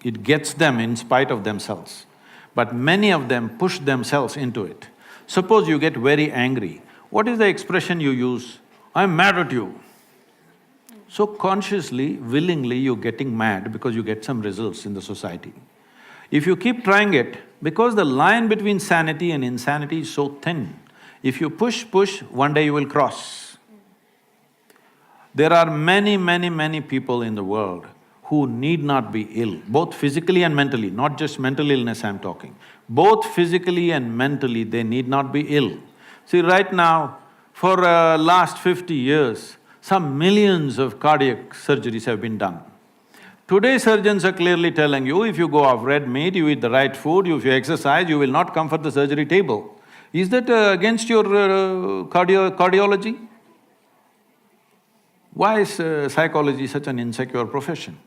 It gets them in spite of themselves. But many of them push themselves into it. Suppose you get very angry, what is the expression you use? I'm mad at you. So consciously, willingly, you're getting mad because you get some results in the society. If you keep trying it, because the line between sanity and insanity is so thin, if you push, one day you will cross. There are many people in the world who need not be ill, both physically and mentally, not just mental illness I'm talking. Both physically and mentally, they need not be ill. See, right now, for last 50 years, some millions of cardiac surgeries have been done. Today surgeons are clearly telling you, if you go off red meat, you eat the right food, if you exercise, you will not come for the surgery table. Is that against your cardiology? Why is psychology such an insecure profession?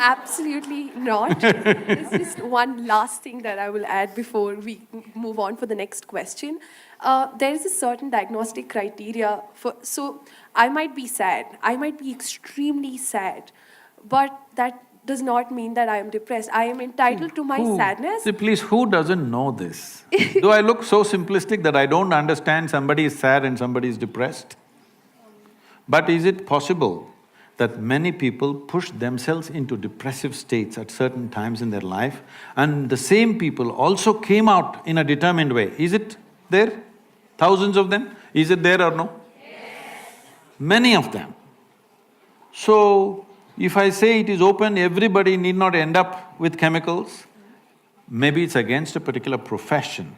Absolutely not. There's just one last thing that I will add before we move on for the next question. There is a certain diagnostic criteria for… So, I might be sad, I might be extremely sad, but that does not mean that I am depressed. I am entitled to my sadness. See, please, who doesn't know this? Do I look so simplistic that I don't understand somebody is sad and somebody is depressed? But is it possible that many people push themselves into depressive states at certain times in their life, and the same people also came out in a determined way? Is it there? Thousands of them? Is it there or no? Yes. Many of them. So, if I say it is open, everybody need not end up with chemicals, maybe it's against a particular profession,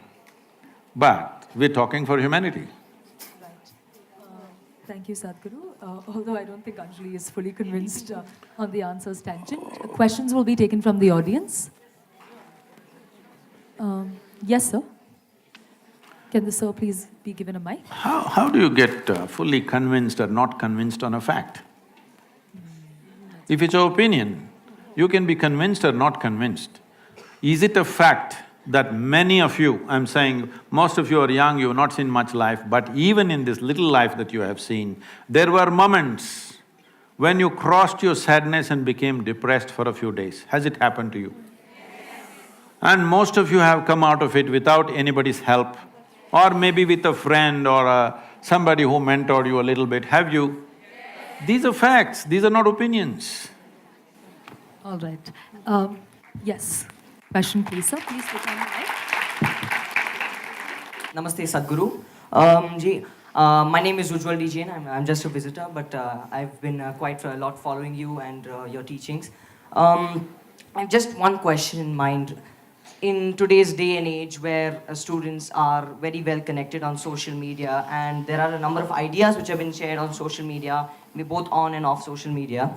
but we're talking for humanity. Thank you, Sadhguru. Although I don't think Anjali is fully convinced on the answers tangent. Questions will be taken from the audience. Yes, sir. Can the sir please be given a mic? How do you get fully convinced or not convinced on a fact? If it's your opinion, you can be convinced or not convinced. Is it a fact that many of you, I'm saying most of you are young, you've not seen much life, but even in this little life that you have seen, there were moments when you crossed your sadness and became depressed for a few days. Has it happened to you? Yes. And most of you have come out of it without anybody's help, or maybe with a friend or somebody who mentored you a little bit. Have you? Yes. These are facts, these are not opinions. All right. Yes. Question, please, sir. Please take on the mic. Namaste, Sadhguru. My name is Ujjwal D. Jain. I'm just a visitor, but I've been quite a lot following you and your teachings. I have just one question in mind. In today's day and age where students are very well connected on social media, and there are a number of ideas which have been shared on social media, both on and off social media,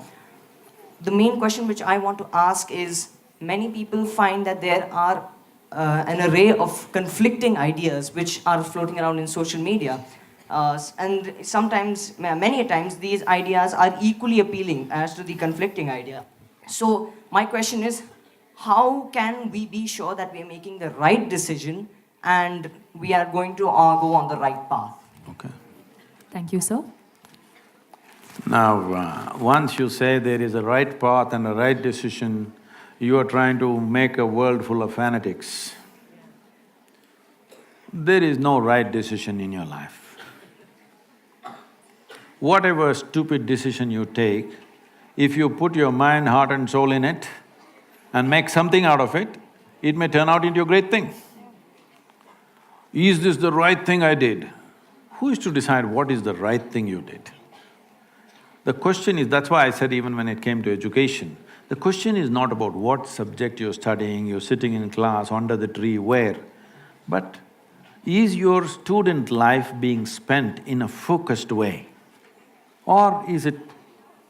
the main question which I want to ask is, many people find that there are an array of conflicting ideas which are floating around in social media. And sometimes, many a times, these ideas are equally appealing as to the conflicting idea. So, my question is, how can we be sure that we are making the right decision and we are going to go on the right path? Okay. Thank you, sir. Now, once you say there is a right path and a right decision, you are trying to make a world full of fanatics. There is no right decision in your life. Whatever stupid decision you take, if you put your mind, heart and soul in it and make something out of it, it may turn out into a great thing. Is this the right thing I did? Who is to decide what is the right thing you did? The question is, that's why I said even when it came to education, the question is not about what subject you're studying, you're sitting in class, under the tree, where, but is your student life being spent in a focused way or is it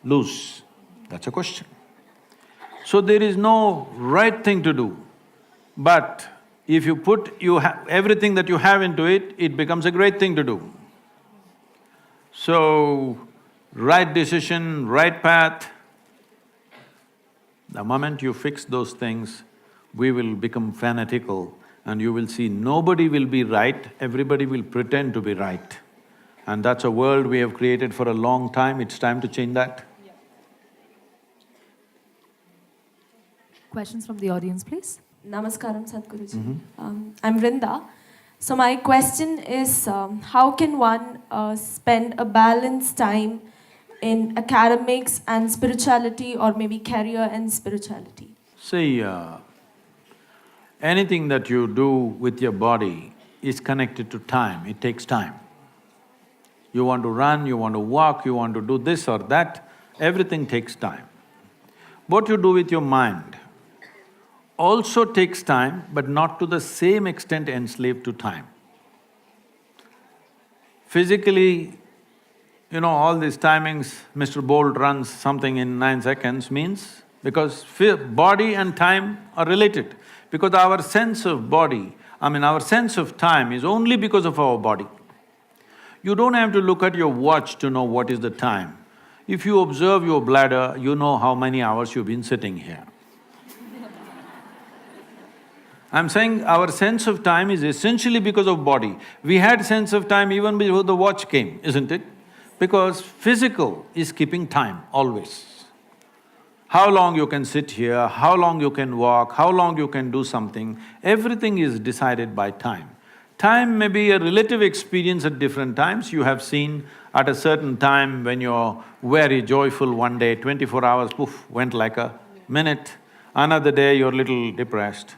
loose? That's a question. So there is no right thing to do, but if you put everything that you have into it, it becomes a great thing to do. So, right decision, right path, the moment you fix those things, we will become fanatical and you will see nobody will be right, everybody will pretend to be right. And that's a world we have created for a long time, it's time to change that. Questions from the audience, please. Namaskaram, Sadhguruji. I'm Vrinda. So my question is, how can one spend a balanced time in academics and spirituality, or maybe career and spirituality? See, anything that you do with your body is connected to time, it takes time. You want to run, you want to walk, you want to do this or that, everything takes time. What you do with your mind also takes time, but not to the same extent enslaved to time. Physically, all these timings, Mr. Bolt runs something in 9 seconds means because body and time are related. Because our sense of body, our sense of time is only because of our body. You don't have to look at your watch to know what is the time. If you observe your bladder, you know how many hours you've been sitting here. I'm saying our sense of time is essentially because of body. We had sense of time even before the watch came, isn't it? Because physical is keeping time, always. How long you can sit here, how long you can walk, how long you can do something, everything is decided by time. Time may be a relative experience at different times. You have seen at a certain time when you're very joyful one day, 24 hours, poof, went like a minute. Another day you're little depressed.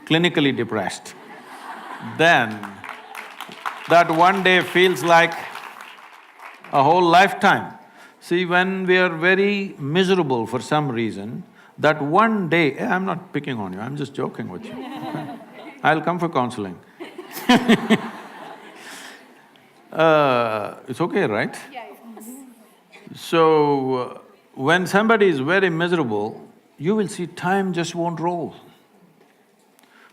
Clinically depressed. Then, that one day feels like a whole lifetime. See, when we are very miserable for some reason, that one day… I'm not picking on you, I'm just joking with you. I'll come for counseling. It's okay, right? Yeah. So, when somebody is very miserable, you will see time just won't roll.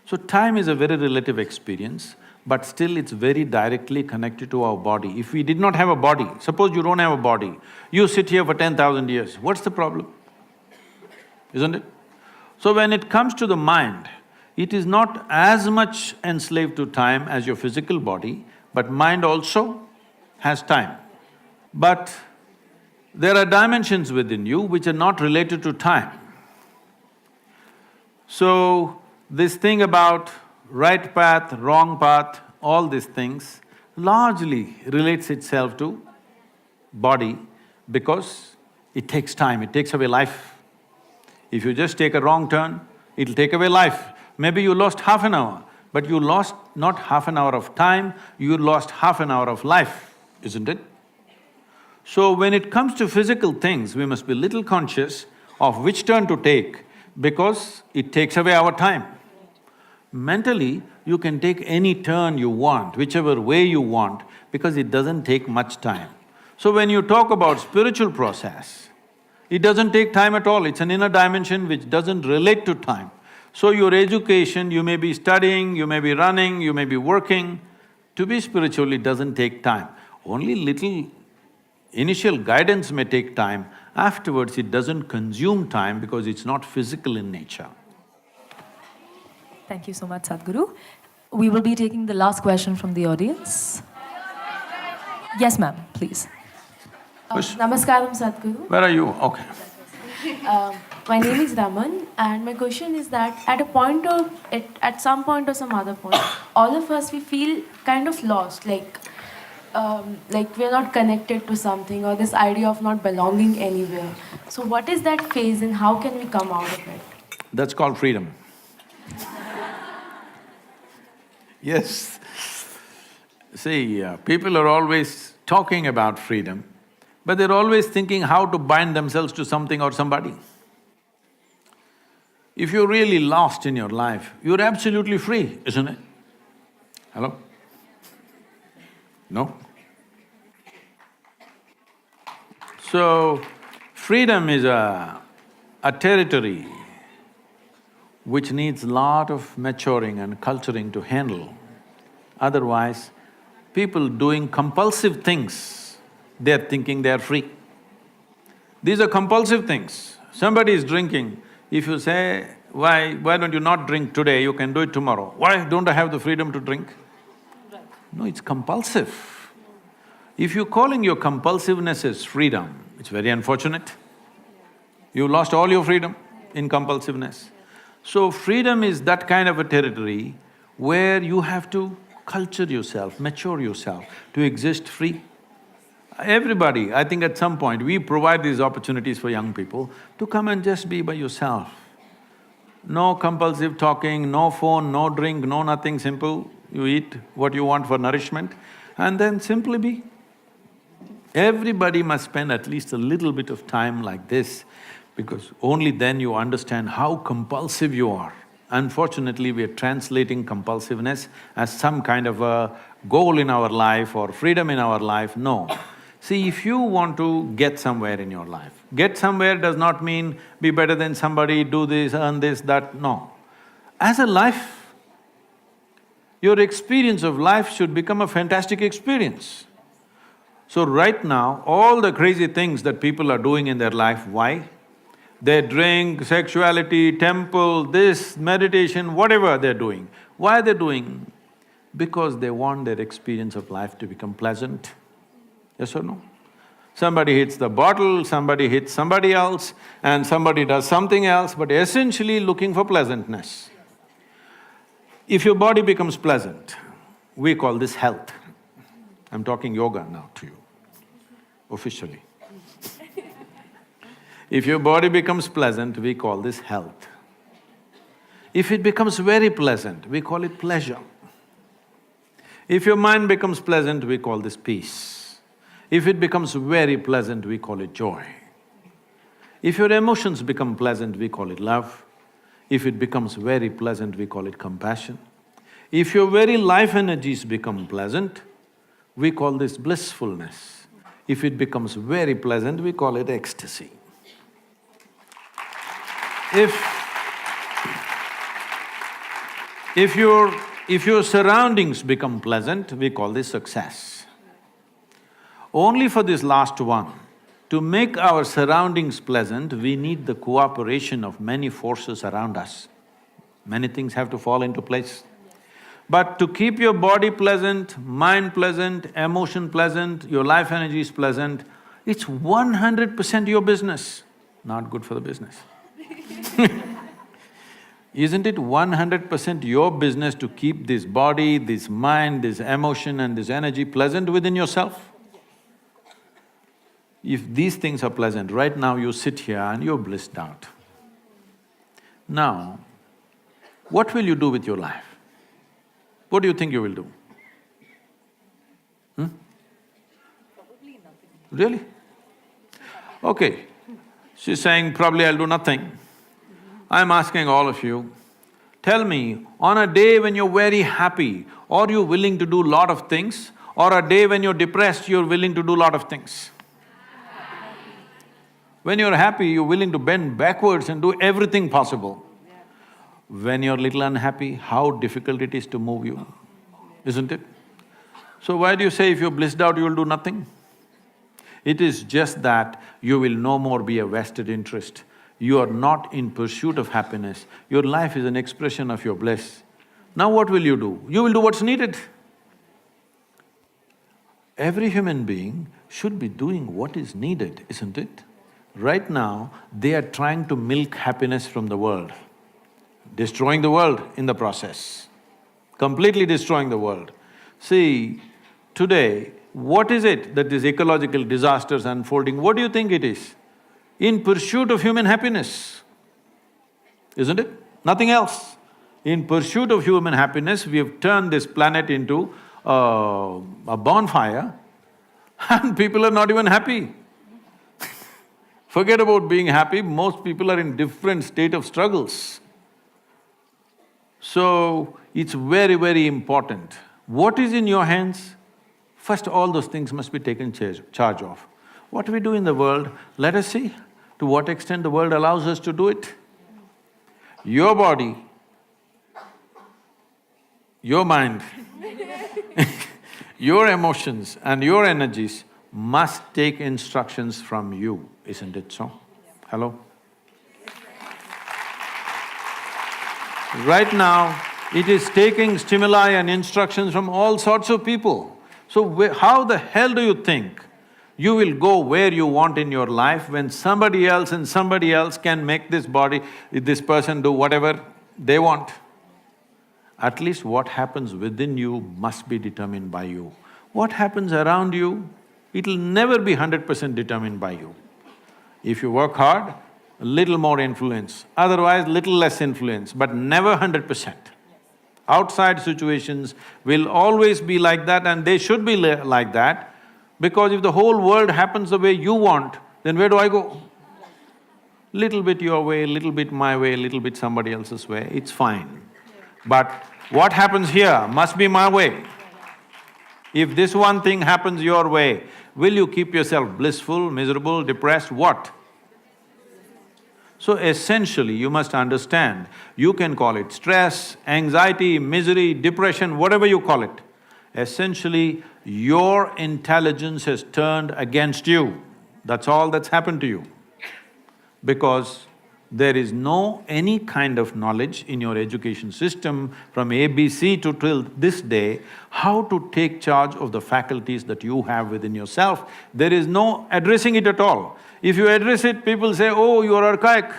So time is a very relative experience, but still it's very directly connected to our body. If we did not have a body, suppose you don't have a body, you sit here for 10,000 years, what's the problem? Isn't it? So when it comes to the mind, it is not as much enslaved to time as your physical body, but mind also has time. But there are dimensions within you which are not related to time. So, this thing about right path, wrong path, all these things largely relates itself to body because it takes time, it takes away life. If you just take a wrong turn, it'll take away life. Maybe you lost half an hour, but you lost not half an hour of time, you lost half an hour of life, isn't it? So when it comes to physical things, we must be little conscious of which turn to take because it takes away our time. Mentally, you can take any turn you want, whichever way you want, because it doesn't take much time. So when you talk about spiritual process, it doesn't take time at all, it's an inner dimension which doesn't relate to time. So your education, you may be studying, you may be running, you may be working, to be spiritual, it doesn't take time. Only little initial guidance may take time, afterwards it doesn't consume time because it's not physical in nature. Thank you so much, Sadhguru. We will be taking the last question from the audience. Yes, ma'am, please. Namaskaram, Sadhguru. Where are you? Okay. My name is Raman, and my question is that at some point or some other point, all of us, we feel kind of lost, like we're not connected to something, or this idea of not belonging anywhere. So what is that phase and how can we come out of it? That's called freedom. Yes. See, people are always talking about freedom, but they're always thinking how to bind themselves to something or somebody. If you're really lost in your life, you're absolutely free, isn't it? Hello? No? So, freedom is a territory which needs lot of maturing and culturing to handle. Otherwise, people doing compulsive things, they're thinking they're free. These are compulsive things. Somebody is drinking, if you say, why don't you not drink today, you can do it tomorrow. Why don't I have the freedom to drink? No, it's compulsive. If you're calling your compulsiveness as freedom, it's very unfortunate. You lost all your freedom in compulsiveness. So freedom is that kind of a territory where you have to culture yourself, mature yourself to exist free. Everybody, I think at some point, we provide these opportunities for young people to come and just be by yourself. No compulsive talking, no phone, no drink, no nothing, simple. You eat what you want for nourishment and then simply be. Everybody must spend at least a little bit of time like this, because only then you understand how compulsive you are. Unfortunately, we are translating compulsiveness as some kind of a goal in our life or freedom in our life. No. See, if you want to get somewhere in your life, get somewhere does not mean be better than somebody, do this, earn this, that, no. As a life, your experience of life should become a fantastic experience. So right now, all the crazy things that people are doing in their life, why? They drink, sexuality, temple, this, meditation, whatever they're doing. Why are they doing? Because they want their experience of life to become pleasant. Yes or no? Somebody hits the bottle, somebody hits somebody else, and somebody does something else, but essentially looking for pleasantness. If your body becomes pleasant, we call this health. I'm talking yoga now to you, officially. If your body becomes pleasant, we call this health. If it becomes very pleasant, we call it pleasure. If your mind becomes pleasant, we call this peace. If it becomes very pleasant, we call it joy. If your emotions become pleasant, we call it love. If it becomes very pleasant, we call it compassion. If your very life energies become pleasant, we call this blissfulness. If it becomes very pleasant, we call it ecstasy. If your surroundings become pleasant, we call this success. Only for this last one, to make our surroundings pleasant, we need the cooperation of many forces around us. Many things have to fall into place. But to keep your body pleasant, mind pleasant, emotion pleasant, your life energies pleasant, it's 100% your business, not good for the business. Isn't it 100% your business to keep this body, this mind, this emotion and this energy pleasant within yourself? If these things are pleasant, right now you sit here and you're blissed out. Now, what will you do with your life? What do you think you will do? Probably nothing. Really? Okay, she's saying probably I'll do nothing. I'm asking all of you, tell me, on a day when you're very happy, are you willing to do lot of things? Or a day when you're depressed, you're willing to do lot of things? When you're happy, you're willing to bend backwards and do everything possible. When you're little unhappy, how difficult it is to move you, isn't it? So why do you say if you're blissed out, you'll do nothing? It is just that you will no more be a vested interest. You are not in pursuit of happiness. Your life is an expression of your bliss. Now what will you do? You will do what's needed. Every human being should be doing what is needed, isn't it? Right now, they are trying to milk happiness from the world, destroying the world in the process, completely destroying the world. See, today, what is it that these ecological disasters unfolding, what do you think it is? In pursuit of human happiness, isn't it? Nothing else. In pursuit of human happiness, we have turned this planet into a bonfire and people are not even happy. Forget about being happy, most people are in different state of struggles. So, it's very, very important. What is in your hands? First, all those things must be taken charge of. What we do in the world, let us see to what extent the world allows us to do it. Your body, your mind, your emotions and your energies must take instructions from you, isn't it so? Hello? Right now, it is taking stimuli and instructions from all sorts of people. So how the hell do you think you will go where you want in your life when somebody else and somebody else can make this body, this person do whatever they want? At least what happens within you must be determined by you. What happens around you, it'll never be 100% determined by you. If you work hard, a little more influence, otherwise little less influence, but never 100%. Outside situations will always be like that and they should be like that, because if the whole world happens the way you want, then where do I go? Little bit your way, little bit my way, little bit somebody else's way, it's fine. But what happens here must be my way. If this one thing happens your way, will you keep yourself blissful, miserable, depressed, what? So essentially, you must understand, you can call it stress, anxiety, misery, depression, whatever you call it. Essentially, your intelligence has turned against you. That's all that's happened to you. Because there is no any kind of knowledge in your education system from ABC to till this day, how to take charge of the faculties that you have within yourself. There is no addressing it at all. If you address it, people say, oh, you are archaic.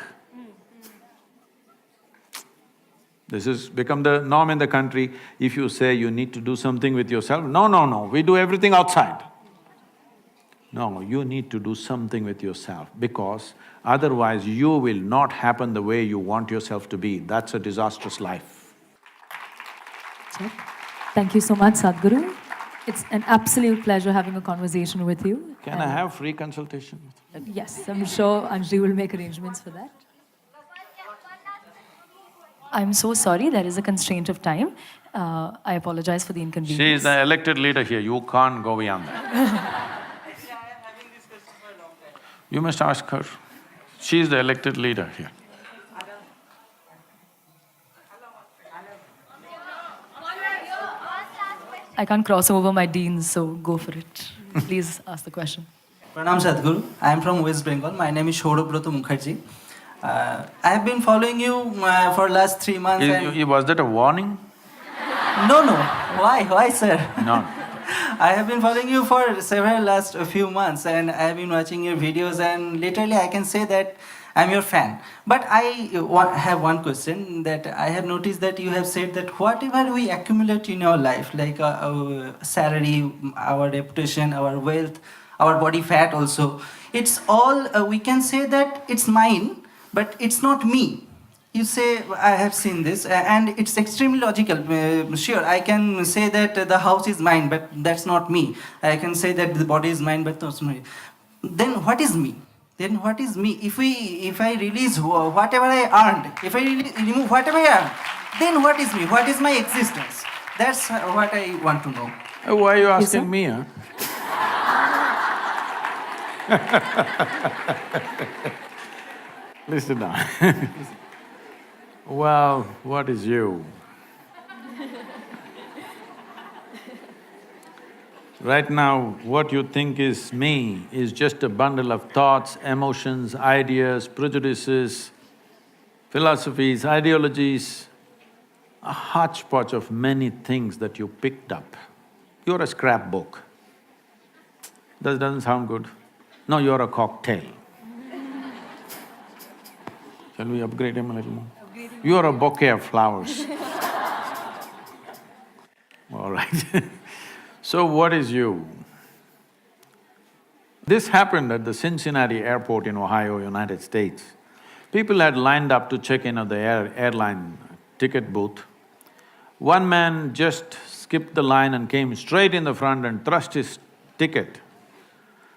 This has become the norm in the country. If you say you need to do something with yourself, no, we do everything outside. No, you need to do something with yourself because otherwise you will not happen the way you want yourself to be. That's a disastrous life. Check. Thank you so much, Sadhguru. It's an absolute pleasure having a conversation with you. Can I have free consultation? Yes, I'm sure Anjali will make arrangements for that. I'm so sorry, there is a constraint of time. I apologize for the inconvenience. She is the elected leader here, you can't go beyond that. You must ask her. She is the elected leader here. I can't cross over my deans, so go for it. Please ask the question. Pranam Sadhguru. I am from West Bengal. My name is Shourabroto Mukherjee. I have been following you for last 3 months. Was that a warning? No. Why, sir? No. I have been following you for several last few months, and I have been watching your videos, and literally I can say that I'm your fan. But I have one question that I have noticed that you have said that whatever we accumulate in our life, like our salary, our reputation, our wealth, our body fat also, it's all, we can say that it's mine, but it's not me. You say, I have seen this, and it's extremely logical. Sure, I can say that the house is mine, but that's not me. I can say that the body is mine, but that's not me. Then what is me? Then what is me? If I release whatever I earned, if I remove whatever I earned, then what is me? What is my existence? That's what I want to know. Why are you asking me, huh? Listen now. Well, what is you? Right now, what you think is me is just a bundle of thoughts, emotions, ideas, prejudices, philosophies, ideologies, a hodgepodge of many things that you picked up. You're a scrapbook. That doesn't sound good. No, you're a cocktail. Shall we upgrade him a little more? You're a bouquet of flowers. All right. So what is you? This happened at the Cincinnati airport in Ohio, United States. People had lined up to check in at the airline ticket booth. One man just skipped the line and came straight in the front and thrust his ticket.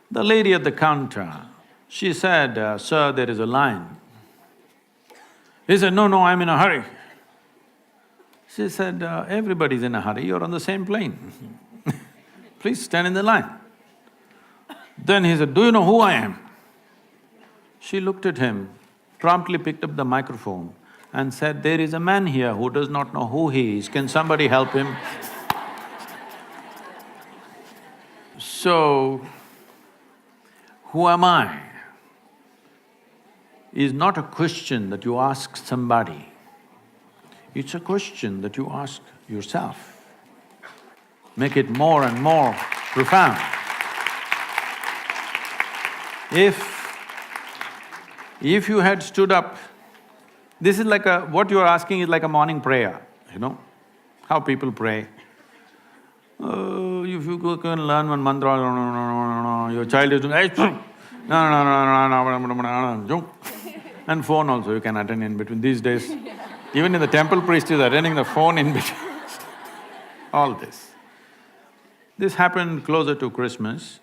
The lady at the counter, she said, "Sir, there is a line." He said, "No, I'm in a hurry." She said, "Everybody's in a hurry, you're on the same plane. Please stand in the line." Then he said, "Do you know who I am?" She looked at him, promptly picked up the microphone and said, "There is a man here who does not know who he is, can somebody help him?" So, who am I is not a question that you ask somebody, it's a question that you ask yourself. Make it more and more profound. If you had stood up, this is like what you are asking is like a morning prayer, you know, how people pray. If you can learn one mantra, your child is doing, and phone also you can attend in between these days. Even in the temple, priest is attending the phone in between. All this. This happened closer to Christmas.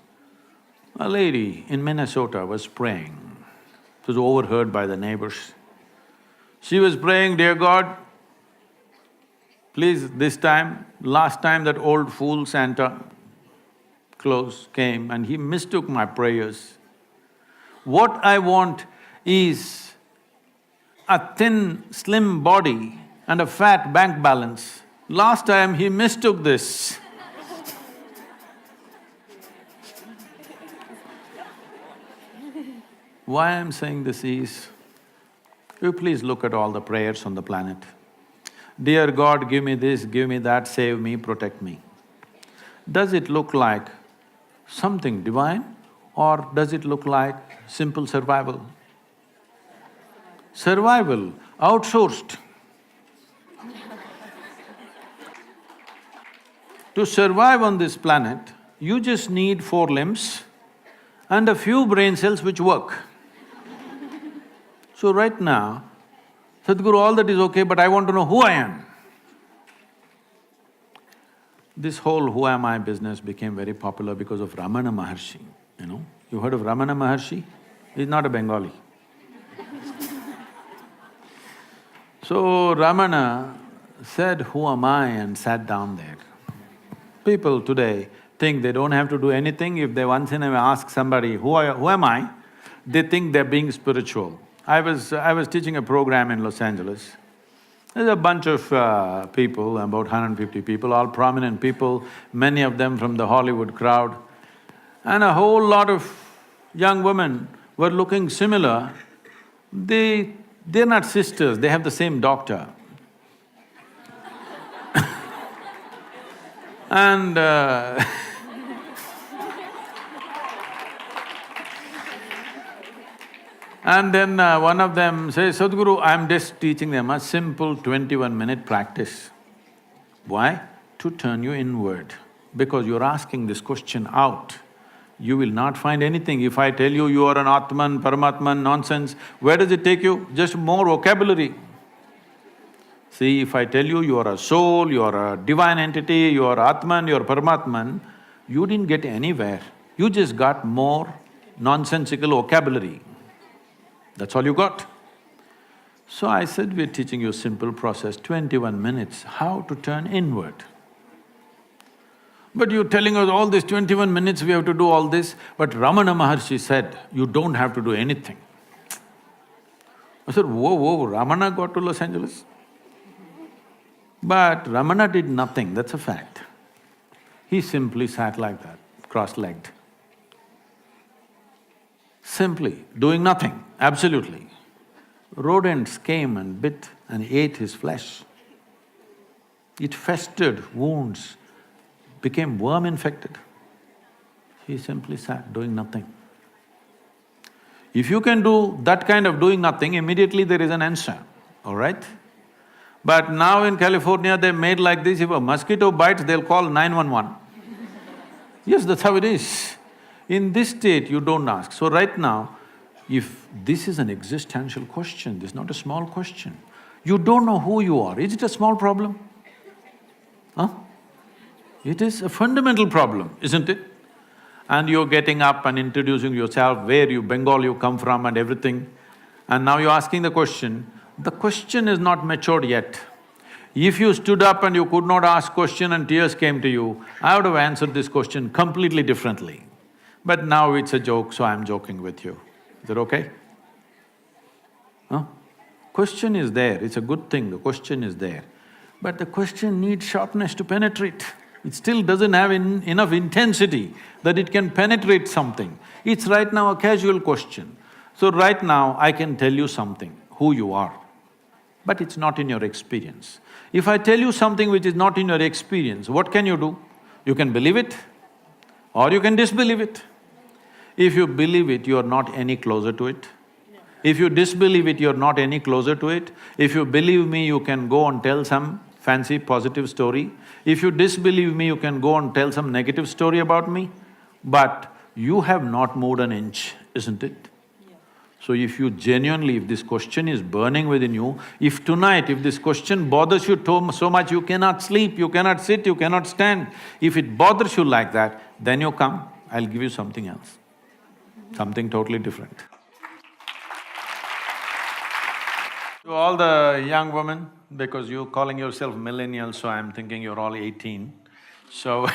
A lady in Minnesota was praying. It was overheard by the neighbors. She was praying, "Dear God, please this time, last time that old fool Santa Claus came and he mistook my prayers. What I want is a thin, slim body and a fat bank balance. Last time he mistook this." Why I'm saying this is, you please look at all the prayers on the planet. "Dear God, give me this, give me that, save me, protect me." Does it look like something divine or does it look like simple survival? Survival outsourced. To survive on this planet, you just need 4 limbs and a few brain cells which work. So right now, Sadhguru, all that is okay, but I want to know who I am. This whole who am I business became very popular because of Ramana Maharshi, you know. You heard of Ramana Maharshi? He's not a Bengali. So Ramana said, "Who am I?" and sat down there. People today think they don't have to do anything. If they once in a while ask somebody, who am I? They think they're being spiritual. I was teaching a program in Los Angeles. There's a bunch of people, about 150 people, all prominent people, many of them from the Hollywood crowd. And a whole lot of young women were looking similar. They're not sisters, they have the same doctor. And and then one of them says, "Sadhguru, I'm just teaching them a simple 21-minute practice." Why? To turn you inward. Because you're asking this question out, you will not find anything. If I tell you you are an Atman, Paramatman, nonsense, where does it take you? Just more vocabulary. See, if I tell you you are a soul, you are a divine entity, you are Atman, you are Paramatman, you didn't get anywhere. You just got more nonsensical vocabulary. That's all you got. So I said, we're teaching you a simple process, 21 minutes, how to turn inward. But you're telling us all this 21 minutes we have to do all this, but Ramana Maharshi said, you don't have to do anything. I said, whoa, Ramana got to Los Angeles? But Ramana did nothing, that's a fact. He simply sat like that, cross-legged. Simply doing nothing, absolutely. Rodents came and bit and ate his flesh. It festered, wounds, became worm-infected. He simply sat doing nothing. If you can do that kind of doing nothing, immediately there is an answer, all right? But now in California, they made like this, if a mosquito bites, they'll call 911. Yes, that's how it is. In this state, you don't ask. So right now, if this is an existential question, this is not a small question. You don't know who you are. Is it a small problem? Huh? It is a fundamental problem, isn't it? And you're getting up and introducing yourself, where you… Bengal you come from and everything. And now you're asking the question is not matured yet. If you stood up and you could not ask question and tears came to you, I would have answered this question completely differently. But now it's a joke, so I'm joking with you. Is that okay? Huh? Question is there, it's a good thing, the question is there. But the question needs sharpness to penetrate. It still doesn't have enough intensity that it can penetrate something. It's right now a casual question. So right now, I can tell you something, who you are, but it's not in your experience. If I tell you something which is not in your experience, what can you do? You can believe it or you can disbelieve it. If you believe it, you are not any closer to it. If you disbelieve it, you're not any closer to it. If you believe me, you can go and tell some fancy positive story. If you disbelieve me, you can go and tell some negative story about me. But you have not moved an inch, isn't it? So if you genuinely… if this question is burning within you, if tonight, if this question bothers you so much you cannot sleep, you cannot sit, you cannot stand, if it bothers you like that, then you come, I'll give you something else, something totally different. To all the young women, because you're calling yourself millennials, so I'm thinking you're all 18. So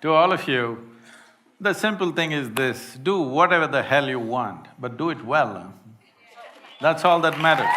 to all of you, the simple thing is this, do whatever the hell you want, but do it well, huh? That's all that matters.